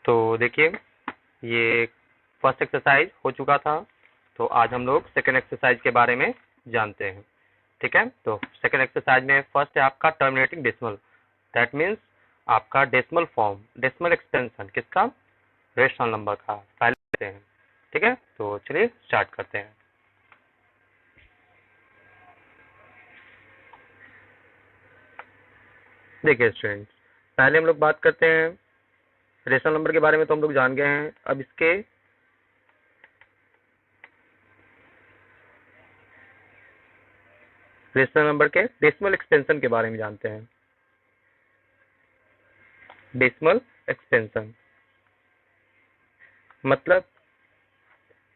तो देखिए, ये फर्स्ट एक्सरसाइज हो चुका था। तो आज हम लोग सेकेंड एक्सरसाइज के बारे में जानते हैं। ठीक है, तो सेकेंड एक्सरसाइज में फर्स्ट है आपका टर्मिनेटिंग डेसिमल। दैट मीन्स आपका डेसिमल फॉर्म, डेसिमल एक्सटेंशन किसका, रेशनल नंबर का पहले लेते हैं। ठीक है, तो चलिए स्टार्ट करते हैं। देखिए स्टूडेंट्स, पहले हम लोग बात करते हैं रेशनल नंबर के बारे में। तो हम लोग जान गए हैं। अब इसके रेशनल नंबर के डेसिमल एक्सटेंशन के बारे में जानते हैं। डेसिमल एक्सटेंशन मतलब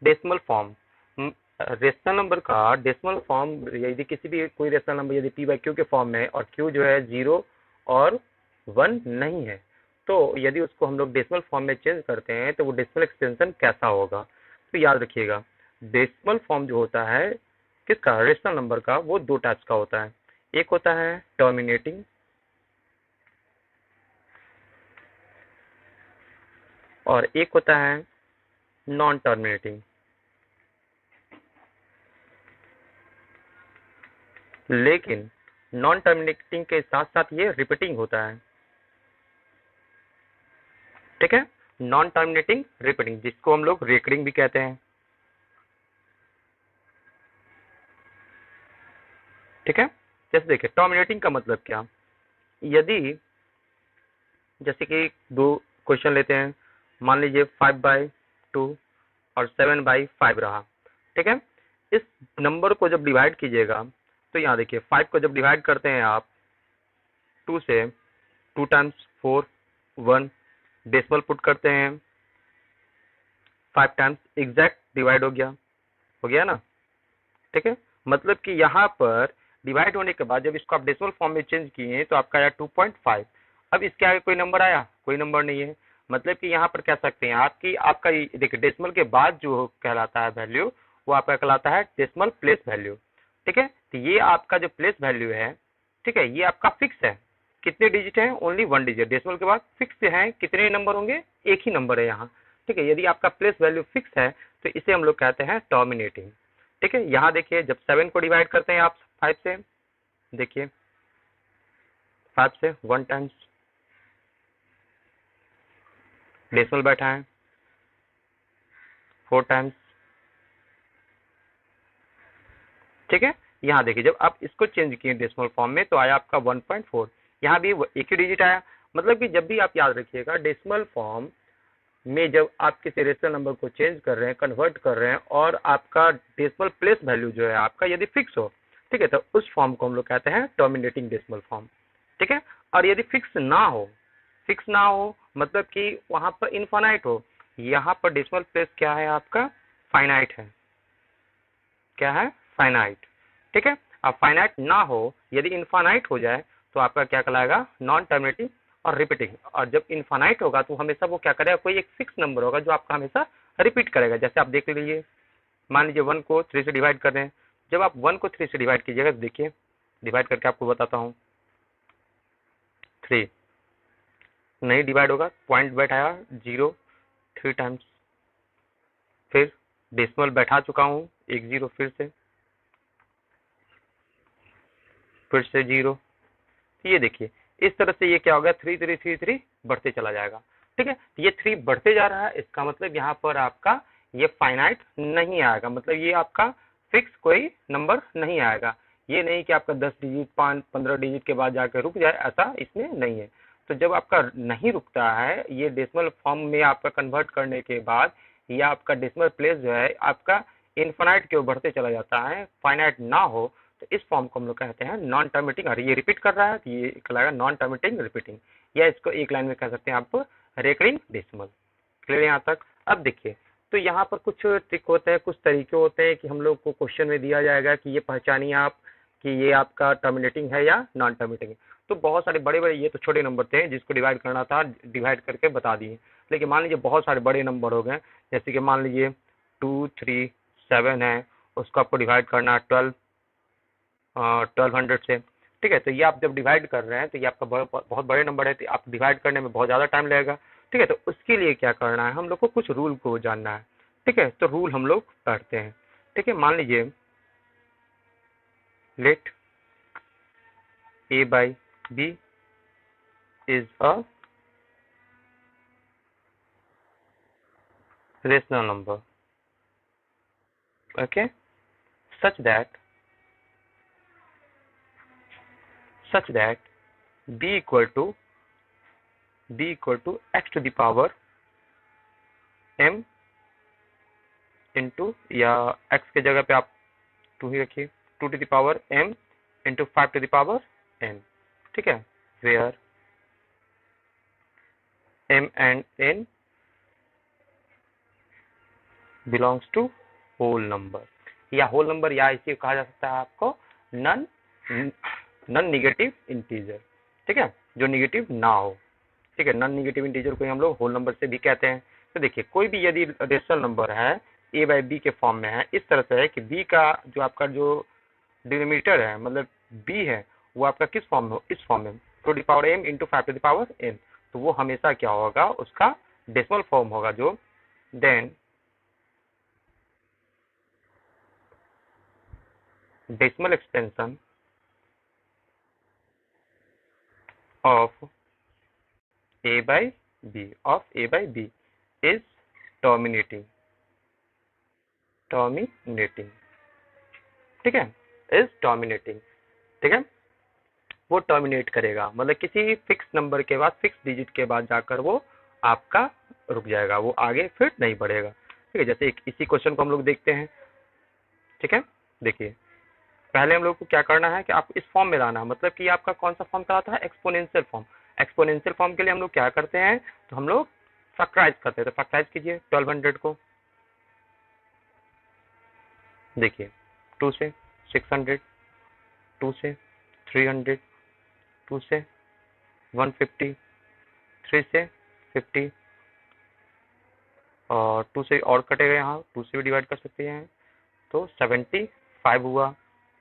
डेसिमल फॉर्म। रेशनल नंबर का डेसिमल फॉर्म, यदि किसी भी कोई रेशनल नंबर यदि पी बाई क्यू के फॉर्म में और क्यू जो है 0 और 1 नहीं है, तो यदि उसको हम लोग डेसिमल फॉर्म में चेंज करते हैं तो वो डेसिमल एक्सटेंशन कैसा होगा। तो याद रखिएगा, डेसिमल फॉर्म जो होता है किसका, रेशनल नंबर का, वो दो टाइप्स का होता है। एक होता है टर्मिनेटिंग और एक होता है नॉन टर्मिनेटिंग। लेकिन नॉन टर्मिनेटिंग के साथ साथ ये रिपीटिंग होता है। ठीक है, नॉन टर्मिनेटिंग रिपीटिंग, जिसको हम लोग रेकरिंग भी कहते हैं। ठीक है, जैसे देखिए टर्मिनेटिंग का मतलब क्या, यदि जैसे कि दो क्वेश्चन लेते हैं, मान लीजिए 5/2 और 7/5 रहा। ठीक है, इस नंबर को जब डिवाइड कीजिएगा तो यहाँ देखिए 5 को जब डिवाइड करते हैं आप 2 से, 2 टाइम्स 4 1, डेसिमल पुट करते हैं 5 टाइम्स, एग्जैक्ट डिवाइड हो गया ना। ठीक है, मतलब कि यहाँ पर डिवाइड होने के बाद जब इसको आप डेसिमल फॉर्म में चेंज किए तो आपका आया 2.5। अब इसके आगे कोई नंबर आया, कोई नंबर नहीं है। मतलब कि यहाँ पर कह सकते हैं आप कि आपका देखिए डेसिमल के बाद जो कहलाता है वैल्यू, वो आपका कहलाता है डेसिमल प्लेस वैल्यू। ठीक है, तो ये आपका जो प्लेस वैल्यू है, ठीक है, ये आपका फिक्स है। कितने डिजिट है, ओनली 1 डिजिट। डेसिमल के बाद फिक्स है, कितने नंबर होंगे, एक ही नंबर है यहाँ। ठीक है, यदि आपका प्लेस वैल्यू फिक्स है तो इसे हम लोग कहते हैं टर्मिनेटिंग। ठीक है, यहाँ देखिए जब 7 को डिवाइड करते हैं आप 5 से, देखिए 5 से 1 टाइम्स डेसिमल बैठा है, 4 टाइम्स। ठीक है, यहाँ देखिए जब आप इसको चेंज किए डेसिमल फॉर्म में तो आया आपका 1.4। यहाँ भी एक ही डिजिट आया। मतलब कि जब भी आप याद रखिएगा डेसिमल फॉर्म में जब आप किसी रेशनल नंबर को चेंज कर रहे हैं, कन्वर्ट कर रहे हैं, और आपका डेसिमल प्लेस वैल्यू जो है आपका यदि फिक्स हो, ठीक है, तो उस फॉर्म को हम लोग कहते हैं टर्मिनेटिंग डेसिमल फॉर्म। ठीक है, और यदि फिक्स ना हो मतलब कि वहां पर इनफाइनाइट हो, यहाँ पर डेसिमल प्लेस क्या है आपका, फाइनाइट है। क्या है, फाइनाइट। ठीक है, अब फाइनाइट ना हो, यदि इनफाइनाइट हो जाए तो आपका क्या कहलाएगा, नॉन टर्मिनेटिंग और रिपीटिंग। और जब इनफाइनाइट होगा तो हमेशा वो क्या करेगा, कोई एक फिक्स नंबर होगा जो आपका हमेशा रिपीट करेगा। जैसे आप देख लीजिए, मान लीजिए 1 को 3 से डिवाइड कर रहे हैं, जब आप 1 को 3 से डिवाइड कीजिएगा तो देखिए, डिवाइड करके आपको बताता हूँ, 3 नहीं डिवाइड होगा, पॉइंट बैठाया 0 3 टाइम्स, फिर डेसिमल बैठा चुका हूँ एक 0, फिर से 0। ये देखिए इस तरह से ये क्या होगा, 3 3 3 3 बढ़ते चला जाएगा। ठीक है, ये 3 बढ़ते जा रहा है, इसका मतलब यहाँ पर आपका ये फाइनाइट नहीं आएगा। मतलब ये आपका फिक्स कोई नंबर नहीं आएगा। ये नहीं कि आपका 10 डिजिट 5 15 डिजिट के बाद जाकर रुक जाए, ऐसा इसमें नहीं है। तो जब आपका नहीं रुकता है, ये डेसिमल फॉर्म में आपका कन्वर्ट करने के बाद ये आपका डेसिमल प्लेस जो है आपका इनफाइनाइट की ओर बढ़ते चला जाता है, फाइनाइट ना हो, तो इस फॉर्म को हम लोग कहते हैं नॉन टर्मिनेटिंग। और ये रिपीट कर रहा है तो ये कहलाएगा नॉन टर्मिनेटिंग रिपीटिंग, या इसको एक लाइन में कह सकते हैं आप रेकरिंग डेसिमल। क्लियर यहाँ तक। अब देखिए, तो यहाँ पर कुछ ट्रिक होते हैं, कुछ तरीके होते हैं कि हम लोग को क्वेश्चन में दिया जाएगा कि ये पहचानिए आप कि ये आपका टर्मिनेटिंग है या नॉन टर्मिनेटिंग है। तो बहुत सारे बड़े बड़े, ये तो छोटे नंबर थे जिसको डिवाइड करना था, डिवाइड करके बता दिए। लेकिन मान लीजिए बहुत सारे बड़े नंबर हो गए, जैसे कि मान लीजिए 2 3 7 है, उसको आपको डिवाइड करना है 1200 से। ठीक है, तो ये आप जब डिवाइड कर रहे हैं तो ये आपका बहुत बड़े नंबर है, तो आप डिवाइड करने में बहुत ज़्यादा टाइम लगेगा। ठीक है, तो उसके लिए क्या करना है, हम लोग को कुछ रूल को जानना है। ठीक है, तो रूल हम लोग पढ़ते हैं। ठीक है, मान लीजिए late a by b is a rational number, okay, such that b equal to x to the power m into, या x के जगह पे आप 2 ही रखिए, 2 to the power m into 5 to the power n। ठीक है, where m and n belongs to whole number, या whole number, या इसे कहा जा सकता है आपको नॉन निगेटिव इंटीजर। ठीक है, जो निगेटिव ना हो। ठीक है, नॉन निगेटिव इंटीजर को हम लोग होल नंबर से भी कहते हैं। तो देखिए, कोई भी यदि रेशनल नंबर है a बाई बी के फॉर्म में है, इस तरह से है कि b का जो आपका जो डिनोमिनेटर है, मतलब b है, वो आपका किस फॉर्म में हो, इस फॉर्म में, to the power m into 5 to the power n। तो वो हमेशा क्या होगा, उसका डेसिमल फॉर्म होगा, जो then decimal extension of a by b is terminating। ठीक है, इज टर्मिनेटिंग। ठीक है, वो टर्मिनेट करेगा, मतलब किसी फिक्स नंबर के बाद, फिक्स डिजिट के बाद जाकर वो आपका रुक जाएगा, वो आगे फिर नहीं बढ़ेगा। ठीक है, जैसे इसी क्वेश्चन को हम लोग देखते हैं। ठीक है, देखिए, पहले हम लोग को क्या करना है कि आप इस फॉर्म में लाना है, मतलब कि आपका कौन सा फॉर्म कराता है, एक्सपोनेंशियल फॉर्म। एक्सपोनेंशियल फॉर्म के लिए हम लोग क्या करते हैं, तो हम लोग फैक्टराइज करते हैं। तो फैक्टराइज कीजिए 1200 को, देखिए 2 से 600, 2 से 300, 2 से 150, 3 से 50, और 2 से और कटेगा, यहाँ 2 से भी डिवाइड कर सकते हैं, तो 75 हुआ।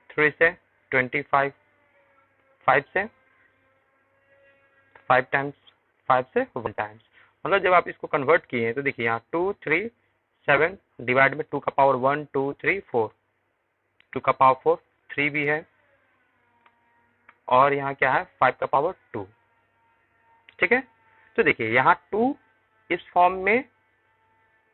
3 से 25, 5 से 5 टाइम्स, 5 से 1 टाइम्स। मतलब जब आप इसको कन्वर्ट किए तो देखिए यहाँ 2 3 7 डिवाइड में 2 का पावर 1 2 3 4, 2 का पावर 4 3 भी है, और यहाँ क्या है 5 का पावर 2। ठीक है, तो देखिए यहाँ 2 इस फॉर्म में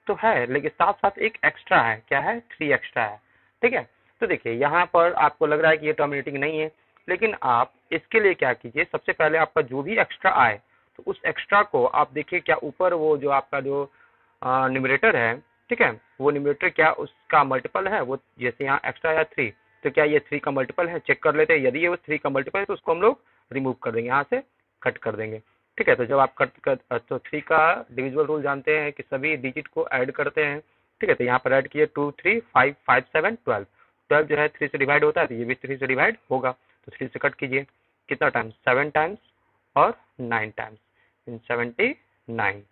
तो है, लेकिन साथ साथ एक एक्स्ट्रा है, क्या है, 3 एक्स्ट्रा है। ठीक है, तो देखिए यहाँ पर आपको लग रहा है कि ये टर्मिनेटिंग नहीं है, लेकिन आप इसके लिए क्या कीजिए, सबसे पहले आपका जो भी एक्स्ट्रा आए, तो उस एक्स्ट्रा को आप देखिए क्या ऊपर वो जो आपका जो न्यूमरेटर है, ठीक है, वो न्यूमरेटर क्या उसका मल्टीपल है, वो जैसे यहाँ एक्स्ट्रा आया 3, तो क्या ये 3 का मल्टीपल है, चेक कर लेते हैं। यदि ये 3 का मल्टीपल है तो उसको हम लोग रिमूव कर देंगे, यहाँ से कट कर देंगे। ठीक है, तो जब आप कट कर, तो 3 का डिविजिबल रूल जानते हैं कि सभी डिजिट को ऐड करते हैं। ठीक है, तो यहाँ पर ऐड किए 2 3 5 5 7 12, 12 जो है 3 से डिवाइड होता है, तो ये भी 3 से डिवाइड होगा, तो 3 से कट कीजिए, कितना टाइम्स, 7 टाइम्स और 9 टाइम्स, इन 79,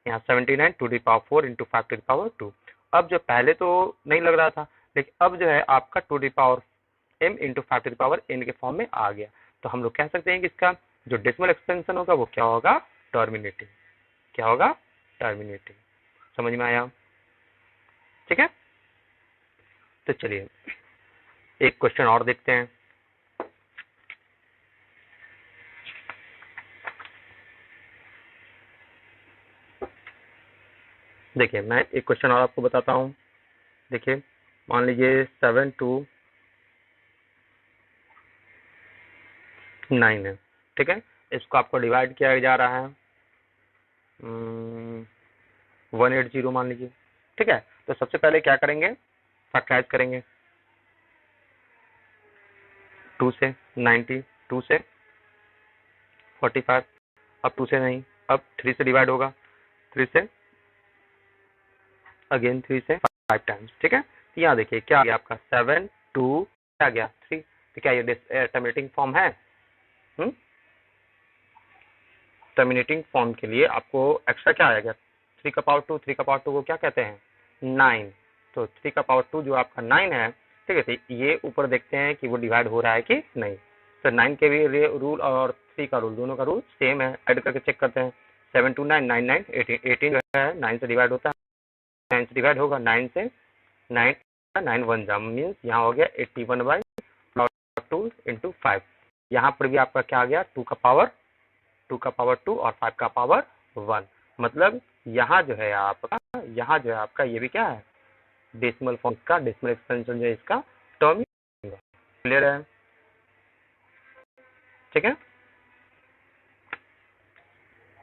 यहाँ 79 to the power 4 into 5 to the power 2। अब जो पहले तो नहीं लग रहा था, लेकिन अब जो है आपका to the power m into 5 to the power n के फॉर्म में आ गया। तो हम लोग कह सकते हैं कि इसका जो डेसिमल एक्सटेंशन होगा वो क्या होगा, टर्मिनेटिंग। क्या होगा, टर्मिनेटिंग। समझ में आया? ठीक है, तो चलिए एक क्वेश्चन और देखते हैं। देखिए, मैं एक क्वेश्चन और आपको बताता हूं। देखिए, मान लीजिए 7 2 9 है। ठीक है, इसको आपको डिवाइड किया जा रहा है 180 मान लीजिए। ठीक है, तो सबसे पहले क्या करेंगे, फैक्टराइज करेंगे 2 से 90, 2 से 45, अब 2 से नहीं, अब 3 से डिवाइड होगा, 3 से अगेन 3 से 5 टाइम्स। ठीक है, तो यहाँ देखिए क्या आ गया आपका 7 2 क्या आ गया 3, तो क्या ये टर्मिनेटिंग फॉर्म है? टर्मिनेटिंग फॉर्म के लिए आपको एक्स्ट्रा क्या आएगा, 3 का पावर 2, 3 का पावर 2 को क्या कहते हैं, 9, तो 3 का पावर 2 जो आपका 9 है। ठीक है, तो ये ऊपर देखते हैं कि वो डिवाइड हो रहा है कि नहीं। तो 9 के भी रूल और 3 का रूल, दोनों का रूल सेम है, ऐड करके चेक करते हैं। 7 2 9 9 9 18 18 जो है 9 से डिवाइड होता है, 9 से डिवाइड होगा, 9 से 9 9 1 जा मीन्स यहाँ हो गया 81/2 इंटू 5। यहाँ पर भी आपका क्या आ गया 2 का पावर 2 और 5 का पावर 1। मतलब यहाँ जो है आपका ये भी क्या है डेसिमल फॉर्म का, डेसिमल एक्सपेंशन जो है इसका टर्म। क्लियर है? ठीक है,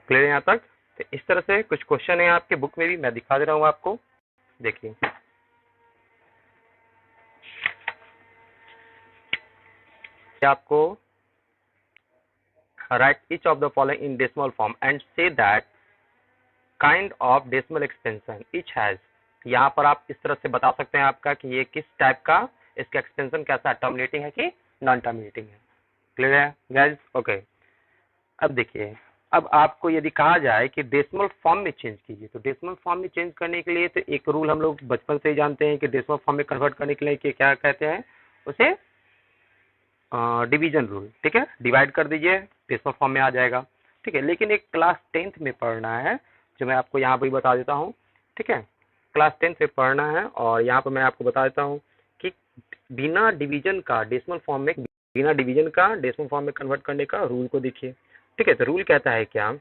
क्लियर है यहाँ तक? तो इस तरह से कुछ क्वेश्चन है आपके बुक में भी, मैं दिखा दे रहा हूँ आपको, देखिए। आपको write each of the following in decimal form and say that kind of decimal expansion each has। यहाँ पर आप इस तरह से बता सकते हैं आपका कि ये किस टाइप का, इसका एक्सपेंशन कैसा है, टर्मिनेटिंग है कि नॉन टर्मिनेटिंग है। क्लियर है गाइस? ओके। अब देखिए, अब आपको यदि कहा जाए कि डेसिमल फॉर्म में चेंज कीजिए, तो डेसिमल फॉर्म में चेंज करने के लिए तो एक रूल हम लोग बचपन से ही जानते हैं कि डेसिमल फॉर्म में कन्वर्ट करने के लिए कि क्या कहते हैं उसे, डिवीजन रूल। ठीक है, डिवाइड कर दीजिए, डेसिमल फॉर्म में आ जाएगा। ठीक है, लेकिन एक क्लास 10th में पढ़ना है जो मैं आपको यहाँ पर बता देता हूँ। ठीक है, क्लास 10th में पढ़ना है और यहाँ पर मैं आपको बता देता हूँ कि बिना डिवीजन का डेसिमल फॉर्म में, बिना डिवीजन का डेसिमल फॉर्म में कन्वर्ट करने का रूल को देखिए। ठीक है, तो रूल कहता है क्या,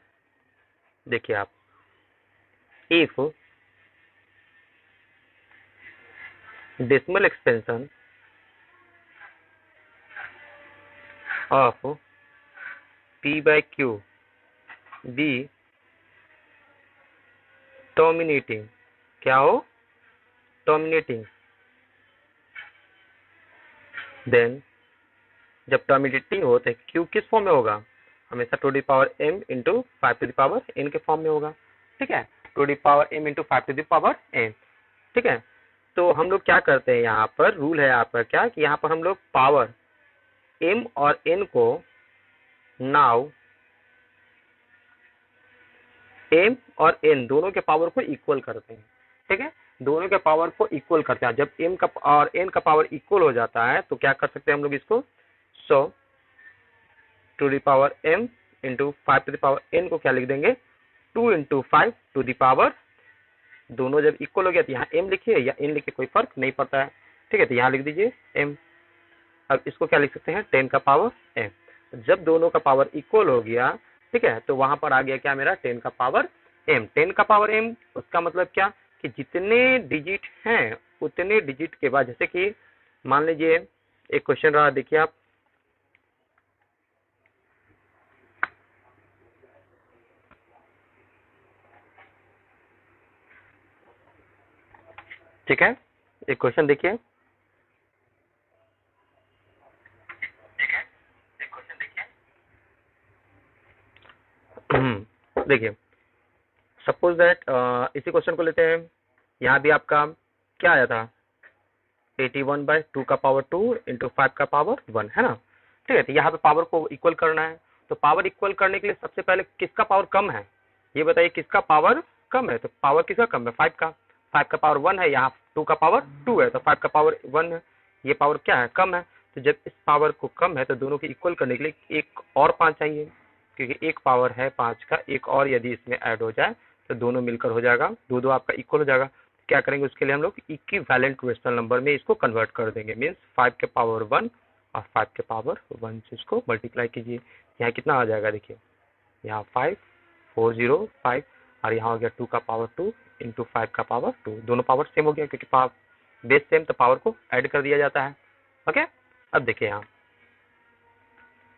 देखिए आप, if decimal expansion of p by q be terminating, क्या हो, टर्मिनेटिंग, देन जब टर्मिनेटिंग हो तो q किस फॉर्म में होगा, हमेशा to the power m into 5 to the power n के फॉर्म में होगा। ठीक है, to the power m into 5 to the power n। ठीक है, तो हम लोग क्या करते हैं, यहाँ पर रूल है आपका क्या कि यहाँ पर हम लोग पावर m और n को नाउ m और n दोनों के पावर को इक्वल करते हैं। ठीक है, दोनों के पावर को इक्वल करते हैं। जब m का और n का पावर इक्वल हो जाता है तो क्या कर सकते हैं हम लोग इसको, so to the power m into 5 to the power n को क्या लिख देंगे, 2 इंटू 5 टू द पावर, दोनों जब इक्वल हो गया तो यहाँ m लिखिए या n लिखिए, कोई फर्क नहीं पड़ता है। ठीक है, तो यहाँ लिख दीजिए m। अब इसको क्या लिख सकते हैं, 10 का पावर m। जब दोनों का पावर इक्वल हो गया, ठीक है, तो वहां पर आ गया क्या मेरा 10 का पावर m। 10 का पावर m उसका मतलब क्या कि जितने डिजिट हैं उतने डिजिट के बाद, जैसे कि मान लीजिए एक क्वेश्चन रहा, देखिए आप, ठीक है, एक क्वेश्चन देखिए, देखिए सपोज दैट इसी क्वेश्चन को लेते हैं। यहाँ भी आपका क्या आया था, 81/2 का पावर 2 इंटू 5 का पावर 1, है ना। ठीक है, तो यहाँ पे पावर को इक्वल करना है, तो पावर इक्वल करने के लिए सबसे पहले किसका पावर कम है, ये बताइए किसका पावर कम है। तो पावर किसका कम है, 5 का, 5 का पावर 1 है, यहाँ 2 का पावर 2 है, तो 5 का पावर 1 है, ये पावर क्या है, कम है। तो जब इस पावर को कम है तो दोनों को इक्वल करने के लिए एक और 5 चाहिए, क्योंकि एक पावर है 5 का, एक और यदि इसमें ऐड हो जाए तो दोनों मिलकर हो जाएगा, दो आपका इक्वल हो जाएगा। क्या करेंगे उसके लिए हम लोग इक्विवेलेंट रेशनल नंबर में इसको कन्वर्ट कर देंगे, मीन्स 5 के पावर 1 और 5 के पावर 1 से इसको मल्टीप्लाई कीजिए। यहाँ कितना आ जाएगा, देखिए यहाँ 5 405 और यहाँ हो गया 2 का पावर 2 इंटू 5 का पावर 2, दोनों पावर सेम हो गया क्योंकि बेस सेम, तो पावर को ऐड कर दिया जाता है। ओके, अब देखिए यहाँ,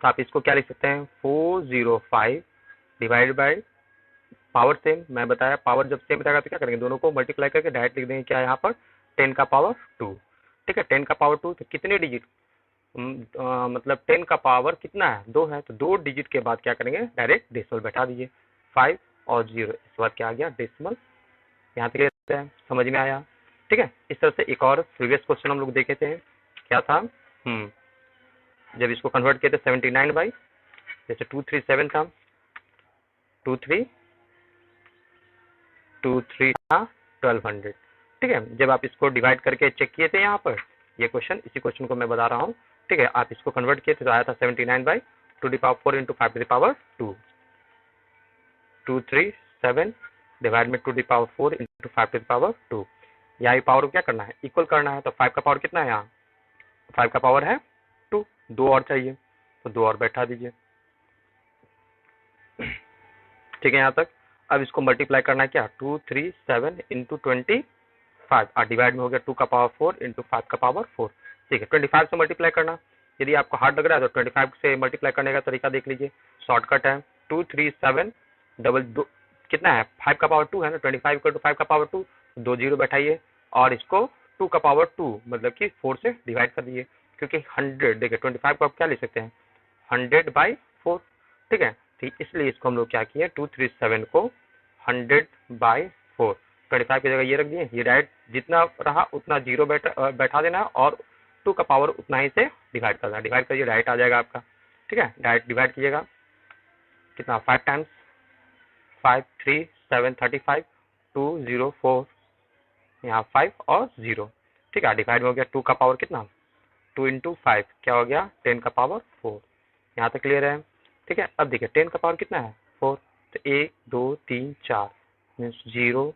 तो आप इसको क्या लिख सकते हैं, 405 डिवाइड बाई पावर सेम, मैं बताया पावर जब सेम रहेगा तो क्या करेंगे, दोनों को मल्टीप्लाई करके डायरेक्ट लिख देंगे क्या यहाँ पर 10 का पावर 2। ठीक है, 10 का पावर 2 तो कितने डिजिट, मतलब 10 का पावर कितना है, 2 है, तो 2 डिजिट के बाद क्या करेंगे, डायरेक्ट डेसिमल बैठा दीजिए, 5 और 0, इसके बाद क्या आ गया डेसिमल। यहाँ तक लेते हैं, समझ में आया। ठीक है, इस तरह से एक और प्रीवियस क्वेश्चन हम लोग देखे थे, क्या था, जब इसको कन्वर्ट किए थे 79 बाई, जैसे 237 था, 23 था 1200। ठीक है, जब आप इसको डिवाइड करके चेक किए थे यहाँ पर, ये क्वेश्चन, इसी क्वेश्चन को मैं बता रहा हूँ। ठीक है, आप इसको कन्वर्ट किए थे तो आया था 79 by 2 the power 4 into 5 to the power 2। 237 divide में 2 to the power 4 into 5 to the power 2। यहाँ ये पावर क्या करना है, इक्वल करना है। तो 5 का पावर कितना है, यहाँ 5 का पावर है 2, 2 और चाहिए तो 2 और बैठा दीजिए। ठीक है यहाँ तक। अब इसको मल्टीप्लाई करना है क्या, 237 इंटू 25 और डिवाइड में हो गया 2 का पावर 4 इंटू 5 का पावर 4। ठीक है, 25 से मल्टीप्लाई करना। यदि आपको हार्ड लग रहा है तो 25 से मल्टीप्लाई करने का तरीका देख लीजिए, शॉर्टकट है। 237 डबल दो कितना है, 5 का पावर 2 है ना, 25 इक्वल टू 5 का पावर 2, 2 जीरो बैठाइए और इसको 2 का पावर 2 मतलब कि 4 से डिवाइड कर दीजिए, क्योंकि 100 देखिए 25 को आप क्या ले सकते हैं 100/4। ठीक है, ठीक, इसलिए इसको हम लोग क्या किए 237 को 100/4, 25 की जगह ये रख दिए। ये डायरेक्ट जितना रहा उतना जीरो बैठा देना और 2 का पावर उतना ही से डिवाइड करना, डिवाइड करिए डायरेक्ट आ जाएगा आपका। ठीक है, डायरेक्ट डिवाइड कीजिएगा कितना 5 टाइम्स 5 3 7 35 2 0 4 यहाँ 5 और 0। ठीक है, डिवाइड हो गया 2 का पावर कितना 2 इंटू 5 क्या हो गया 10 का पावर 4। यहाँ तक क्लियर है। ठीक है, अब देखिए 10 का पावर कितना है 4, तो 1 2 3 4 मीन्स 0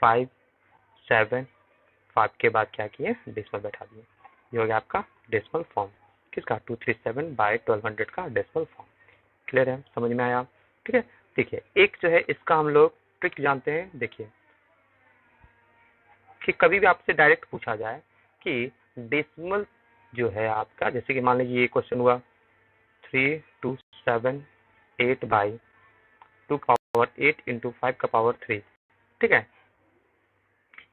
5 7 5 के बाद क्या किए डेसिमल बैठा दिए। ये हो गया आपका डेसिमल फॉर्म किसका 237/1200 का डेसिमल फॉर्म। क्लियर है, समझ में आया। ठीक है, देखिए एक जो है इसका हम लोग ट्रिक जानते हैं। देखिए कि कभी भी आपसे डायरेक्ट पूछा जाए कि डेसिमल जो है आपका, जैसे कि मान लीजिए ये क्वेश्चन हुआ 3278/2 का पावर 8 इंटू 5 का पावर 3। ठीक है,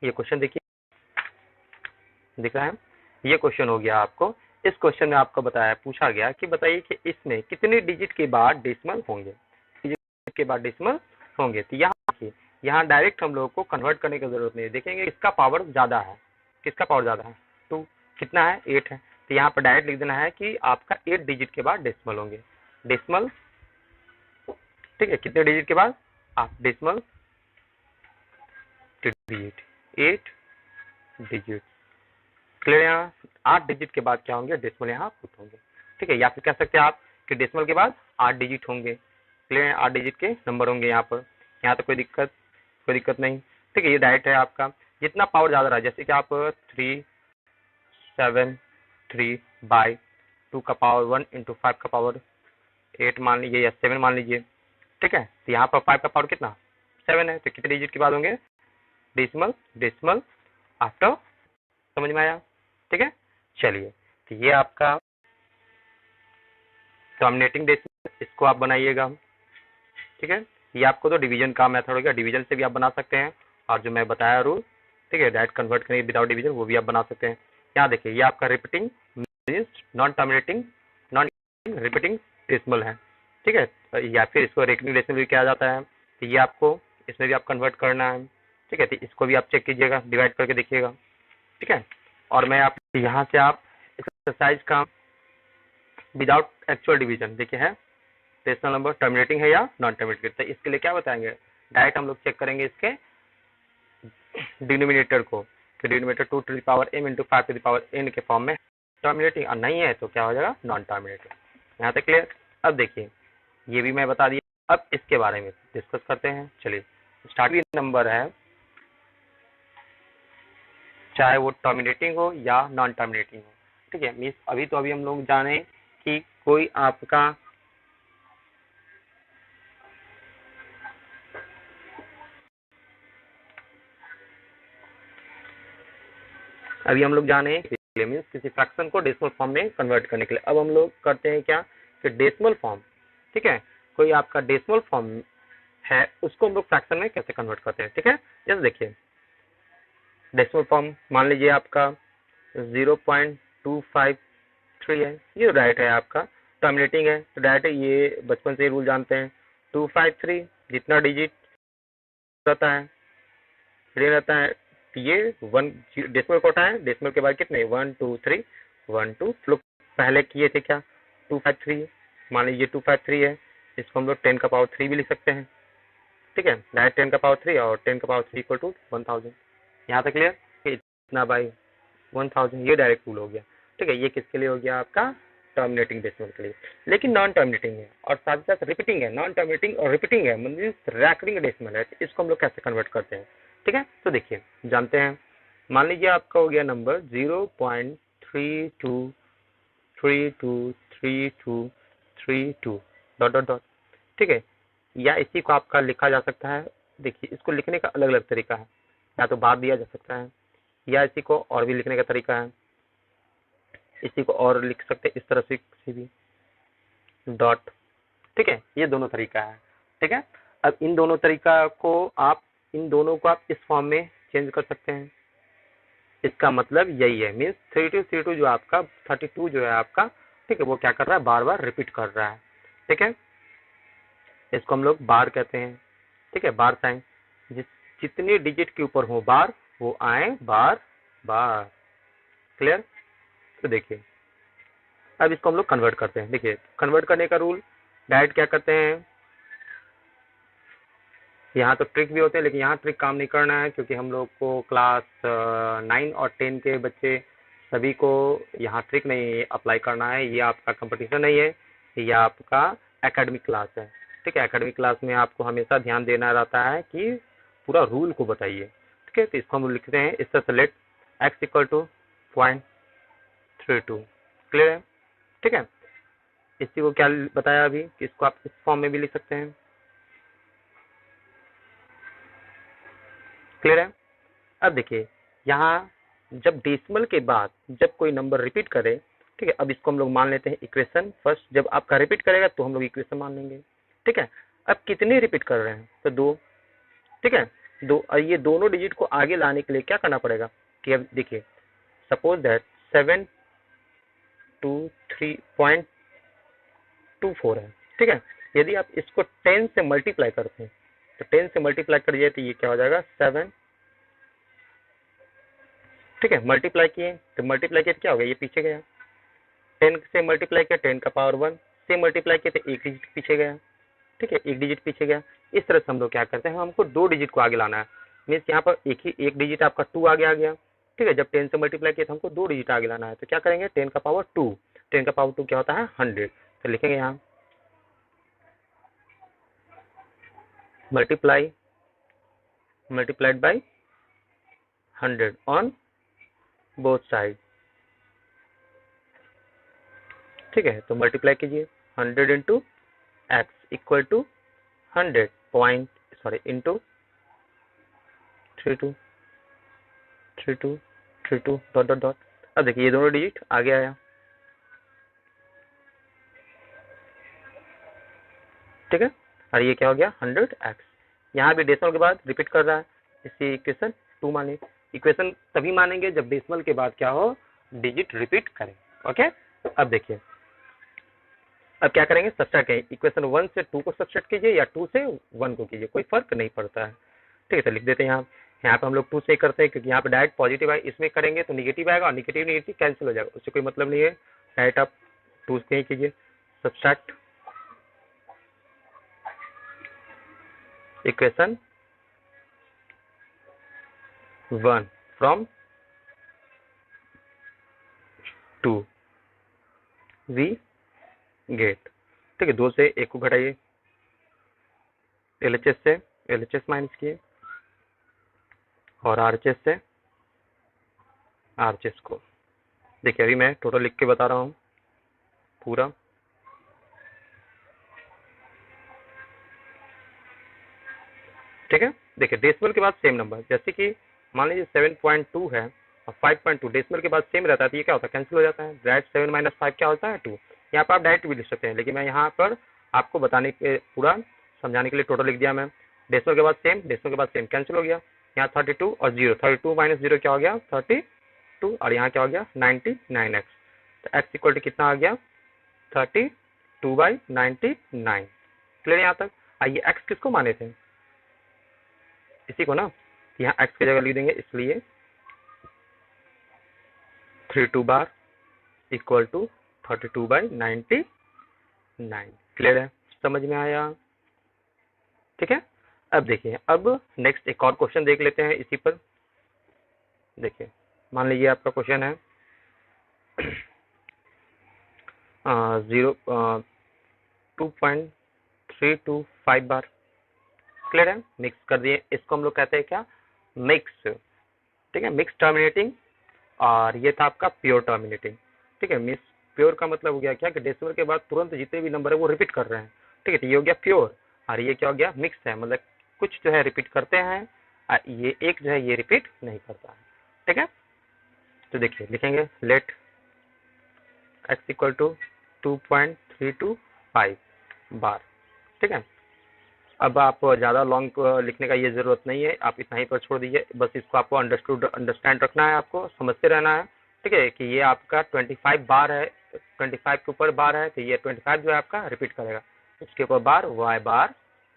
ये क्वेश्चन देखिए दिख रहा है, ये क्वेश्चन हो गया आपको। इस क्वेश्चन में आपको बताया पूछा गया कि बताइए कि इसमें कितने डिजिट के बाद डेसिमल होंगे, डिजिट के बाद डेसिमल होंगे। तो यहाँ डायरेक्ट हम लोग को कन्वर्ट करने की जरूरत नहीं है। देखेंगे किसका पावर ज्यादा है, किसका पावर ज्यादा है 2, कितना है 8 है। तो यहाँ पर डायरेक्ट लिख देना है कि आपका 8 डिजिट के बाद डेसिमल होंगे, डेसिमल। ठीक है, कितने डिजिट के बाद आप डेसिमल डिजिट 8 डिजिट। क्लियर, यहाँ 8 डिजिट के बाद क्या होंगे डेसिमल यहाँ पुट होंगे। ठीक है, या फिर कह सकते हैं आप कि डेसिमल के बाद 8 डिजिट होंगे। क्लियर, 8 डिजिट के नंबर होंगे यहाँ पर, यहाँ तो कोई दिक्कत नहीं। ठीक है, ये डायरेक्ट है आपका। जितना पावर ज्यादा रहा, जैसे कि आप 373/2 का पावर 1 इंटू 5 का पावर 8 मान लीजिए या 7 मान लीजिए। ठीक है, तो यहाँ पर 5 का पावर कितना 7 है, तो कितने डिजिट के बाद होंगे डेसिमल, डेसिमल आफ्टर। समझ में आया। ठीक है, चलिए तो ये आपका टर्मिनेटिंग डेसिमल, इसको आप बनाइएगा। ठीक है, ये आपको तो डिवीजन का मेथड हो गया, डिवीजन से भी आप बना सकते हैं और जो मैं बताया रूल, ठीक है, डायरेक्ट कन्वर्ट करेंगे विदाउट डिवीजन, वो भी आप बना सकते हैं। यहाँ देखिए ये आपका repeating non terminating non repeating decimal है। ठीक है, या फिर इसको रेकनिंग डेसिमल भी कहा जाता है। तो ये आपको इसमें भी आप कन्वर्ट करना है। ठीक है, तो इसको भी आप चेक कीजिएगा, डिवाइड करके देखिएगा। ठीक है, और मैं आप यहाँ से आप एक्सरसाइज का विदाउट एक्चुअल डिवीजन देखिए है डेसिमल नंबर टर्मिनेटिंग है या नॉन टर्मिनेटिंग। तो इसके लिए क्या बताएंगे, डायरेक्ट हम लोग चेक करेंगे इसके डिनोमिनेटर को, कि denominator 2 to the power m into 5 to the power n के फॉर्म में टर्मिनेटिंग, और नहीं है तो क्या हो जाएगा नॉन टर्मिनेटिंग। यहाँ तक क्लियर। अब देखिए ये भी मैं बता दिया, अब इसके बारे में डिस्कस करते हैं। चलिए स्टार्टिंग नंबर है, चाहे वो टर्मिनेटिंग हो या नॉन टर्मिनेटिंग हो। ठीक है, मीन्स अभी हम लोग जाने कि कोई आपका अभी हम लोग जाने मीन्स किसी फ्रैक्शन को डेसिमल फॉर्म में कन्वर्ट करने के लिए। अब हम लोग करते हैं क्या कि डेसिमल फॉर्म, ठीक है, कोई आपका डेसिमल फॉर्म है उसको हम लोग फ्रैक्शन में कैसे कन्वर्ट करते हैं। ठीक है, जैसे देखिए डेसिमल फॉर्म मान लीजिए आपका 0.253 है, ये डायरेक्ट है आपका, टर्मिनेटिंग है तो डायरेक्ट ये बचपन से रूल जानते हैं 253 जितना डिजिट रहता है रहता है ये 1 डेसिमल को उठाएं, डेसिमल के बाद कितने 1 2 3 1 2 लोग पहले किए थे क्या 253, मान लीजिए 253 है, इसको हम लोग 10 का पावर 3 भी लिख सकते हैं। ठीक है, डायरेक्ट 10 का पावर 3 और 10 का पावर 3 इक्वल टू 1000। यहाँ तक क्लियर, इतना बाई 1000 ये डायरेक्ट रूल हो गया। ठीक है, ये किसके लिए हो गया आपका टर्मिनेटिंग डेसिमल के लिए, लेकिन नॉन टर्मिनेटिंग है और साथ ही साथ रिपीटिंग है, नॉन टर्मिनेटिंग और रिपीटिंग है, मतलब रैकरिंग डेसिमल है, तो इसको हम लोग कैसे कन्वर्ट करते हैं। ठीक है, तो देखिए जानते हैं, मान लीजिए आपका हो गया नंबर 0.323232 डॉट डॉट डॉट। ठीक है, या इसी को आपका लिखा जा सकता है, देखिए इसको लिखने का अलग अलग तरीका है, या तो बार दिया जा सकता है, या इसी को और भी लिखने का तरीका है, इसी को और लिख सकते हैं इस तरह से किसी भी डॉट। ठीक है, ये दोनों तरीका है। ठीक है, अब इन दोनों तरीका को आप, इन दोनों को आप इस फॉर्म में चेंज कर सकते हैं। इसका मतलब यही है, मीन्स 3232 जो आपका 32 जो है आपका, ठीक है, वो क्या कर रहा है, बार बार रिपीट कर रहा है। ठीक है, इसको हम लोग बार कहते हैं। ठीक है, बार साइन, जितने डिजिट के ऊपर हो बार, वो आए बार बार। क्लियर। तो देखिए अब इसको हम लोग कन्वर्ट करते हैं। देखिए कन्वर्ट करने का रूल, डायरेक्ट क्या करते हैं, यहाँ तो ट्रिक भी होते हैं, लेकिन यहाँ ट्रिक काम नहीं करना है, क्योंकि हम लोग को क्लास 9 और 10 के बच्चे सभी को यहाँ ट्रिक नहीं अप्लाई करना है। ये आपका कंपटीशन नहीं है, ये आपका एकेडमिक क्लास है। ठीक है, एकेडमिक क्लास में आपको हमेशा ध्यान देना रहता है कि पूरा रूल को बताइए। ठीक है, तो इसको हम लिखते हैं इस तरह से, let x equal to 0.32। Clear है। ठीक है, इसी को क्या बताया अभी कि इसको आप इस फॉर्म में भी लिख सकते हैं। क्लियर है। अब देखिए यहाँ जब डेसिमल के बाद जब कोई नंबर रिपीट करे, ठीक है, अब इसको हम लोग मान लेते हैं इक्वेशन। फर्स्ट जब आपका रिपीट करेगा तो हम लोग इक्वेशन मान लेंगे। ठीक है, अब कितने रिपीट कर रहे हैं, तो 2। ठीक है, 2। और ये दोनों डिजिट को आगे लाने के लिए क्या करना पड़ेगा कि अब देखिए सपोज दैट 723.24 है। ठीक है, यदि आप इसको 10 से मल्टीप्लाई करते हैं, तो 10 से मल्टीप्लाई करिए तो ये क्या हो जाएगा 7। ठीक है, मल्टीप्लाई किए तो मल्टीप्लाई किए तो क्या हो गया, ये पीछे गया। 10 से मल्टीप्लाई किया 10 का पावर 1 से मल्टीप्लाई किया तो एक डिजिट पीछे गया। ठीक है, एक डिजिट पीछे गया। इस तरह से हम लोग क्या करते हैं, हमको 2 डिजिट को आगे लाना है। मीन्स यहाँ पर एक डिजिट आपका 2 आगे आ गया। ठीक है, जब 10 से मल्टीप्लाई किया तो हमको 2 डिजिट आगे लाना है, तो क्या करेंगे 10 का पावर 2, 10 का पावर 2 क्या होता है 100। तो लिखेंगे यहाँ multiplied by 100 on both side. ठीक है, तो मल्टीप्लाई कीजिए 100 into x equal to 100 point into 3232 dot dot dot. अब देखिए ये दोनों डिजिट आगे आया। ठीक है, और ये क्या हो गया 100x। यहाँ भी डेसिमल के बाद रिपीट कर रहा है, इसी इक्वेशन 2 माने। इक्वेशन तभी मानेंगे जब डेसिमल के बाद क्या हो, डिजिट रिपीट करें। ओके, अब देखिए अब क्या करेंगे, सब्सट्रैक्ट करेंगे। इक्वेशन 1 से 2 को सब्सट्रैक्ट कीजिए या 2 से 1 को कीजिए, कोई फर्क नहीं पड़ता है। ठीक है, तो लिख देते हैं यहाँ पे हम लोग 2 से करते हैं, क्योंकि यहाँ पे डायरेक्ट पॉजिटिव है, इसमें करेंगे तो निगेटिव आएगा और निगेटिव निगेटिव कैंसिल हो जाएगा, उससे कोई मतलब नहीं है। डायरेक्ट आप 2 से ही कीजिए, subtract equation 1 from 2 we get. ठीक है, 2 से 1 को घटाइए, एलएचएस से एलएचएस माइनस किए और आरएचएस से आरएचएस को। देखिए अभी मैं टोटल लिख के बता रहा हूँ पूरा। ठीक है, देखिए डेसिमल के बाद सेम नंबर, जैसे कि मान लीजिए 7.2 है और 5.2 डेसिमल के बाद सेम रहता है, तो ये क्या होता है कैंसिल हो जाता है। डायरेक्ट 7 माइनस 5 क्या होता है 2। यहाँ पर आप डायरेक्ट भी लिख सकते हैं, लेकिन मैं यहाँ पर आपको बताने के पूरा समझाने के लिए टोटल लिख दिया मैं। डेसिमल के बाद सेम, डेसिमल के बाद सेम कैंसिल हो गया। यहाँ 32 और 0, 32 माइनस 0 क्या हो गया 32, और यहाँ क्या हो गया 99x। तो x इक्वल टू कितना आ गया 32/99। क्लियर यहाँ तक। आइए x किसको माने थे, इसी को ना, यहाँ x की जगह लिख देंगे, इसलिए 32 बार इक्वल टू 32/99। क्लियर है, समझ में आया। ठीक है, अब देखिए अब नेक्स्ट एक और क्वेश्चन देख लेते हैं इसी पर। देखिए मान लीजिए आपका क्वेश्चन है 2.325 बार। क्लियर है? मिक्स कर दिए, इसको हम लोग कहते हैं क्या, मिक्स। ठीक है, मिक्स टर्मिनेटिंग, और ये था आपका प्योर टर्मिनेटिंग। ठीक है, मिक्स प्योर का मतलब हो गया क्या कि डेसिमल के बाद तुरंत जितने भी नंबर है वो रिपीट कर रहे हैं। ठीक है, तो ये हो गया प्योर, और ये क्या हो गया, मिक्स है, मतलब कुछ जो है रिपीट करते हैं, ये एक जो है ये रिपीट नहीं करता है। ठीक है, तो देखिए लिखेंगे लेट x इक्वल टू 2.325 बार। ठीक है, अब आप ज़्यादा लॉन्ग लिखने का ये ज़रूरत नहीं है, आप इतना ही पर छोड़ दीजिए, बस इसको आपको अंडरस्टैंड रखना है, आपको समझते रहना है। ठीक है, कि ये आपका 25 बार है, 25 के ऊपर बार है, तो ये 25 जो है आपका रिपीट करेगा, उसके ऊपर बार, वाई बार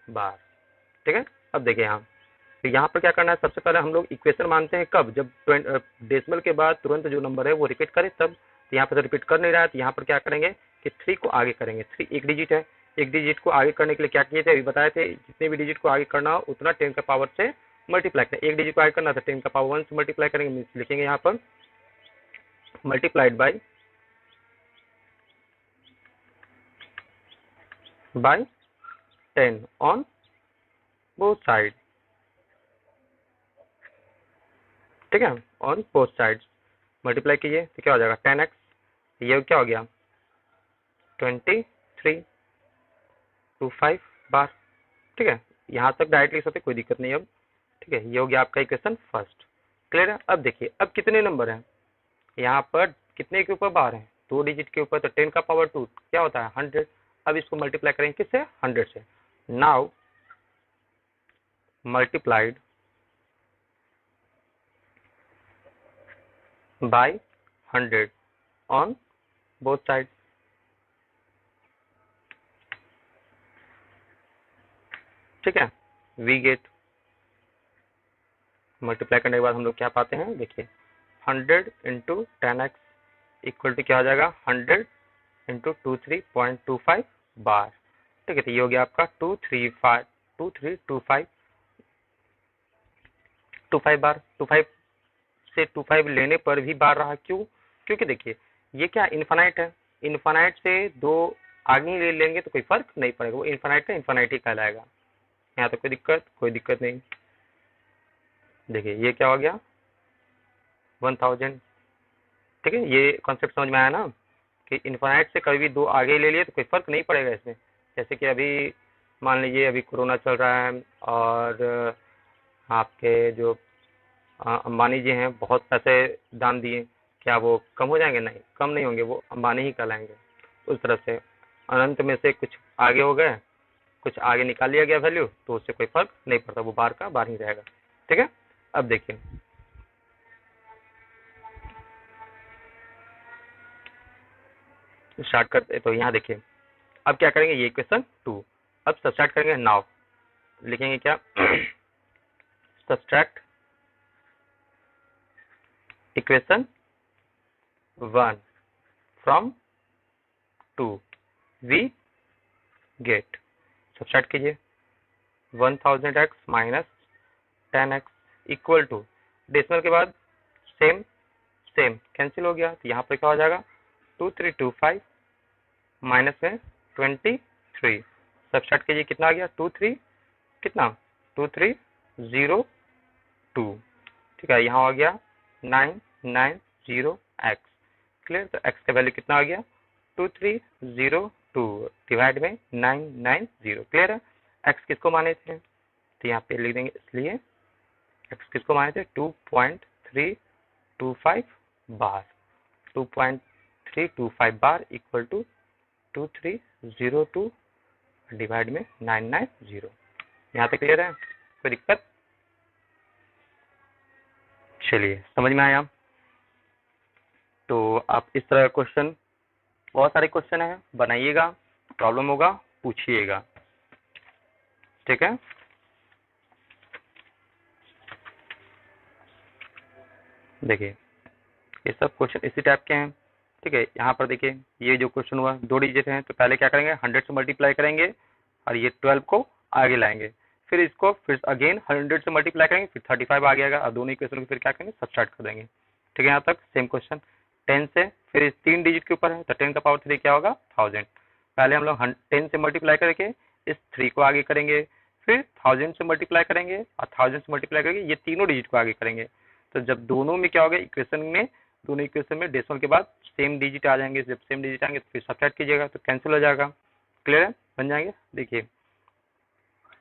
बार। ठीक है, अब देखिए यहाँ, तो यहाँ पर क्या करना है, सबसे पहले हम लोग इक्वेशन मानते हैं कब, जब डेसिमल के बाद तुरंत जो नंबर है वो रिपीट करे तब। तो यहाँ पर तो रिपीट कर नहीं रहा है, तो यहाँ पर क्या करेंगे कि 3 को आगे करेंगे। 3 एक डिजिट है, एक डिजिट को आगे करने के लिए क्या किए थे, अभी बताए थे, जितने भी डिजिट को आगे करना हो उतना 10 का पावर से मल्टीप्लाई करें। एक डिजिट को आगे करना था 10 का पावर 1 से मल्टीप्लाई करेंगे, लिखेंगे यहाँ पर multiplied by 10 on both side. ठीक है, ऑन बोथ साइड्स मल्टीप्लाई कीजिए तो क्या हो जाएगा 10x, ये क्या हो गया 2325 बार। ठीक है, यहाँ तक डायरेक्ट लिख सकते, कोई दिक्कत नहीं अब। ठीक है, ये हो गया आपका इक्वेशन फर्स्ट। क्लियर है? अब देखिए अब कितने नंबर हैं यहाँ पर, कितने के ऊपर बार है, 2 डिजिट के ऊपर, तो 10 का पावर 2 क्या होता है 100। अब इसको मल्टीप्लाई करेंगे किससे, 100 से। Now multiplied by 100 on both side. ठीक है, वी गेट, मल्टीप्लाई करने के बाद हम लोग क्या पाते हैं, देखिए 100 इंटू 10x इक्वल टू क्या हो जाएगा 100 इंटू 23.25 बार। ठीक है, तो ये हो गया आपका 2325 बार। 25 से 25 लेने पर भी बार रहा, क्यों, क्योंकि देखिए ये क्या इन्फानाइट है, इन्फानाइट से दो आगे ले लेंगे तो कोई फर्क नहीं पड़ेगा, वो इन्फानाइट है, इन्फानाइट ही कहलाएगा। यहाँ तो कोई दिक्कत नहीं। देखिए ये क्या हो गया 1000। ठीक है, ये कॉन्सेप्ट समझ में आया ना, कि इन्फानाइट से कभी भी दो आगे ले लिए तो कोई फर्क नहीं पड़ेगा इसमें। जैसे कि अभी मान लीजिए अभी कोरोना चल रहा है, और आपके जो अंबानी जी हैं बहुत पैसे दान दिए, क्या वो कम हो जाएंगे, नहीं कम नहीं होंगे, वो अंबानी ही कहलाएंगे। उस तरह से अनंत में से कुछ आगे हो गए, कुछ आगे निकाल लिया गया वैल्यू, तो उससे कोई फर्क नहीं पड़ता, वो बार का बार ही रहेगा। ठीक है, अब देखिए स्टार्ट करते, तो यहाँ देखिए अब क्या करेंगे, ये इक्वेशन 2 अब सब्सट्रैक्ट करेंगे। नाउ लिखेंगे क्या subtract equation 1 from 2 we get, subtract कीजिए 1000x minus 10x equal to, decimal के बाद सेम सेम कैंसिल हो गया, तो यहाँ पर क्या हो जाएगा 2325 माइनस में 23, सब्सट्रैक्ट कीजिए कितना आ गया 23 कितना 2302। ठीक है, यहाँ हो गया 990x। क्लियर, तो x का वैल्यू कितना आ गया 2302 डिवाइड में 990। क्लियर है, x किसको माने थे, तो यहाँ पे लिख देंगे, इसलिए x किसको माने थे 2.325 बार, 2.325 बार इक्वल टू 2302 डिवाइड में 990। यहाँ तक क्लियर है, कोई दिक्कत, चलिए समझ में आया। तो आप इस तरह का क्वेश्चन, बहुत सारे क्वेश्चन हैं, बनाइएगा, प्रॉब्लम होगा पूछिएगा। ठीक है, देखिए ये सब क्वेश्चन इसी टाइप के हैं। ठीक है, यहाँ पर देखिए ये जो क्वेश्चन हुआ 2 डिजिट हैं, तो पहले क्या करेंगे 100 से मल्टीप्लाई करेंगे, और ये 12 को आगे लाएंगे, फिर इसको फिर अगेन 100 से मल्टीप्लाई करेंगे, फिर 35 आ गया, और दोनों इक्वेशन को फिर क्या करेंगे सब्सट्रैक्ट कर देंगे। ठीक है, यहाँ तक सेम क्वेश्चन। 10 से, फिर इस 3 डिजिट के ऊपर है तो 10⁻³ क्या होगा 1000। पहले हम लोग 10 से मल्टीप्लाई करके इस 3 को आगे करेंगे, फिर 1000 से मल्टीप्लाई करेंगे और 1000 से मल्टीप्लाई करके ये तीनों डिजिट को आगे करेंगे। तो जब दोनों में क्या होगा, इक्वेशन में, दोनों इक्वेशन में डेसिमल के बाद सेम डिजिट आ जाएंगे, जब सेम डिजिट आएंगे तो फिर सब्ट्रैक्ट कीजिएगा तो कैंसिल हो जाएगा। क्लियर है, बन जाएंगे। देखिए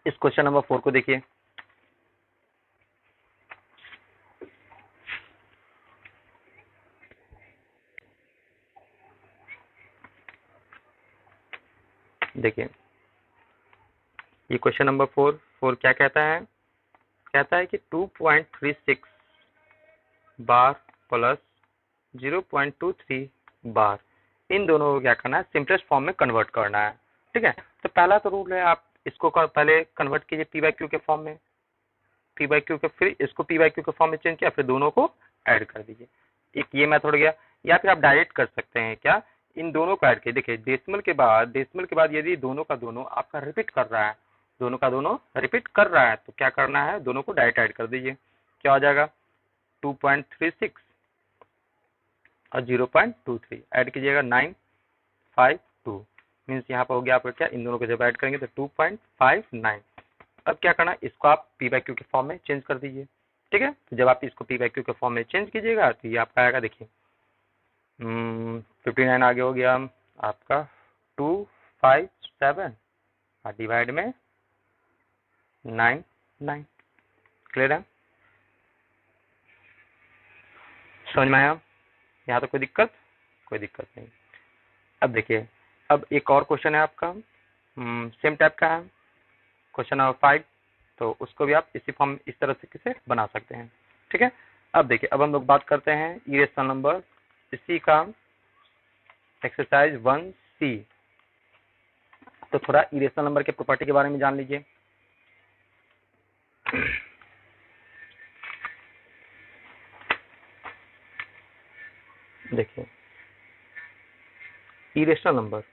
इस क्वेश्चन नंबर 4 को देखिए। देखिए ये क्वेश्चन नंबर 4 क्या कहता है, कहता है कि 2.36 बार प्लस 0.23 बार, इन दोनों को क्या करना है, सिंपलेस्ट फॉर्म में कन्वर्ट करना है। ठीक है, तो पहला तो रूल है, आप इसको पहले कन्वर्ट कीजिए पी बाई क्यू के फॉर्म में, पी बाई क्यू के, फिर इसको पी बाई क्यू के फॉर्म में चेंज किया, फिर दोनों को ऐड कर दीजिए। एक ये मेथड हो गया, या फिर आप डायरेक्ट कर सकते हैं क्या, इन दोनों को ऐड किए। देखिए डेसिमल के बाद यदि दोनों का दोनों आपका रिपीट कर रहा है, दोनों का दोनों रिपीट कर रहा है, तो क्या करना है, दोनों को डायरेक्ट ऐड कर दीजिए। क्या हो जाएगा, 2.36 और 0.23 ऐड कीजिएगा 952, मीन्स यहाँ पर हो गया आपका क्या, इन दोनों को जब ऐड करेंगे तो 2.59। अब क्या करना है, इसको आप पी बाई क्यू के फॉर्म में चेंज कर दीजिए। ठीक है, तो जब आप इसको पी बाई क्यू के फॉर्म में चेंज कीजिएगा तो ये आपका आएगा, देखिए 59 आगे हो गया आपका 257 और डिवाइड में 9। क्लियर है, समझ में आया, यहाँ तो कोई दिक्कत नहीं। अब देखिए, अब एक और क्वेश्चन है आपका, सेम टाइप का है, क्वेश्चन नंबर 5, तो उसको भी आप इसी फॉर्म, इस तरह से बना सकते हैं। ठीक है, अब देखिए, अब हम लोग बात करते हैं इरेशनल नंबर, इसी का एक्सरसाइज 1C। तो थोड़ा इरेशनल नंबर के प्रॉपर्टी के बारे में जान लीजिए। देखिए इरेशनल नंबर,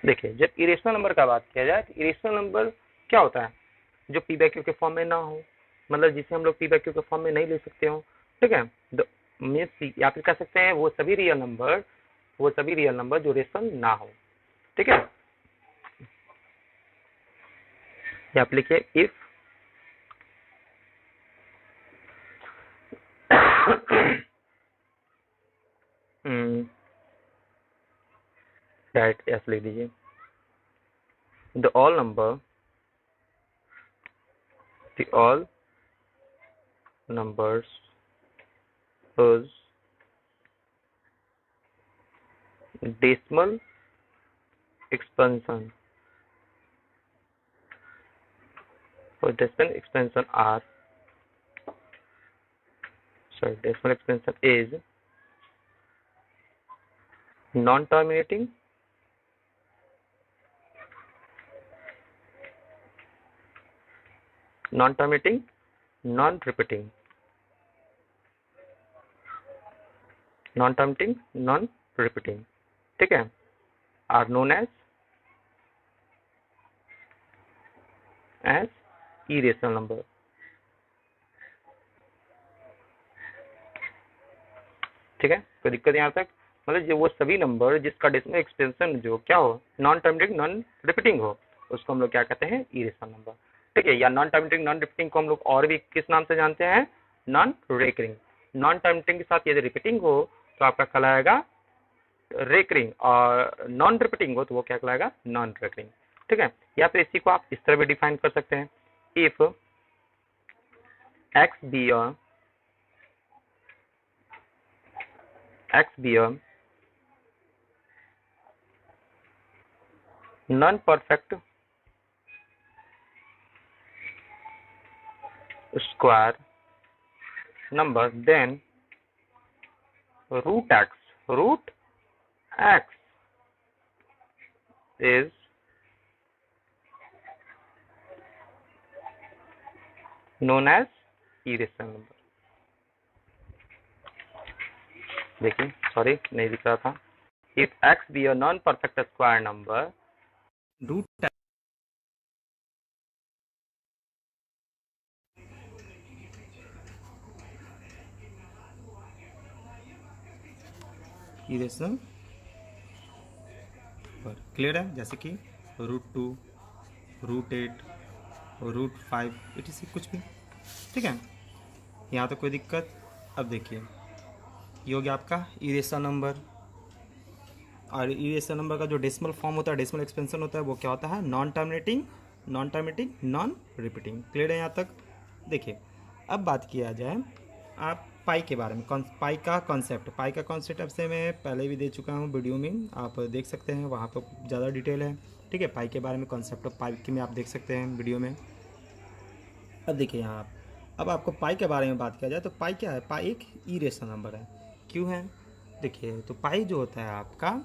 देखिए जब इरेशनल नंबर का बात किया जाए तो इरेशनल नंबर क्या होता है, जो पी बाई क्यू के फॉर्म में ना हो, मतलब जिसे हम लोग पी बाई क्यू के फॉर्म में नहीं ले सकते हो। ठीक है, मीन्स या फिर कह सकते हैं वो सभी रियल नंबर जो रेशनल ना हो। ठीक है, यहाँ पे लिखिए इफ राइट, ऐसे लिख दीजिए, the all numbers whose decimal expansion is non-terminating, non-repeating, ठीक है, are known as irrational number। ठीक है, कोई दिक्कत यहाँ तक, मतलब जो वो सभी नंबर जिसका डेसिमल एक्सपेंशन जो क्या हो, नॉन टर्मिनेटिंग नॉन रिपीटिंग हो, उसको हम लोग क्या कहते हैं, इरेशनल नंबर। ठीक है, या नॉन टर्मिनेटिंग नॉन रिपीटिंग को हम लोग और भी किस नाम से जानते हैं, नॉन रेकरिंग। नॉन टर्मिनेटिंग के साथ यदि रिपीटिंग हो तो आपका कहलाएगा रेकरिंग, और नॉन रिपीटिंग हो तो वो क्या कहलाएगा, नॉन रेकरिंग। ठीक है, या फिर इसी को आप इस तरह भी डिफाइन कर सकते हैं, if x be a non-perfect square number, then root x is known as irrational number। देखिए सॉरी नहीं दिख रहा था, if x be a non-perfect square number, root irrational पर क्लियर है, जैसे कि √2, √8, √5 etc कुछ भी। ठीक है, यहाँ तो कोई दिक्कत। अब देखिए ये हो गया आपका इरेशनल नंबर। और इरेशनल नंबर का जो डेसिमल फॉर्म होता है, डेसिमल एक्सपेंशन होता है, वो क्या होता है? Non terminating, non repeating. Clear है यहाँ तक? देखिए अब बात किया जाए आप पाई के बारे में। पाई का कॉन्सेप्ट से मैं पहले भी दे चुका हूँ वीडियो में, आप देख सकते हैं, वहाँ पर ज़्यादा डिटेल है। ठीक है, पाई के बारे में, कॉन्सेप्ट ऑफ पाई के में आप देख सकते हैं वीडियो में। अब देखिए यहाँ आप, अब आपको पाई के बारे में बात किया जाए तो पाई क्या है? पाई एक इरेशनल नंबर है। क्यों है? देखिए तो पाई जो होता है आपका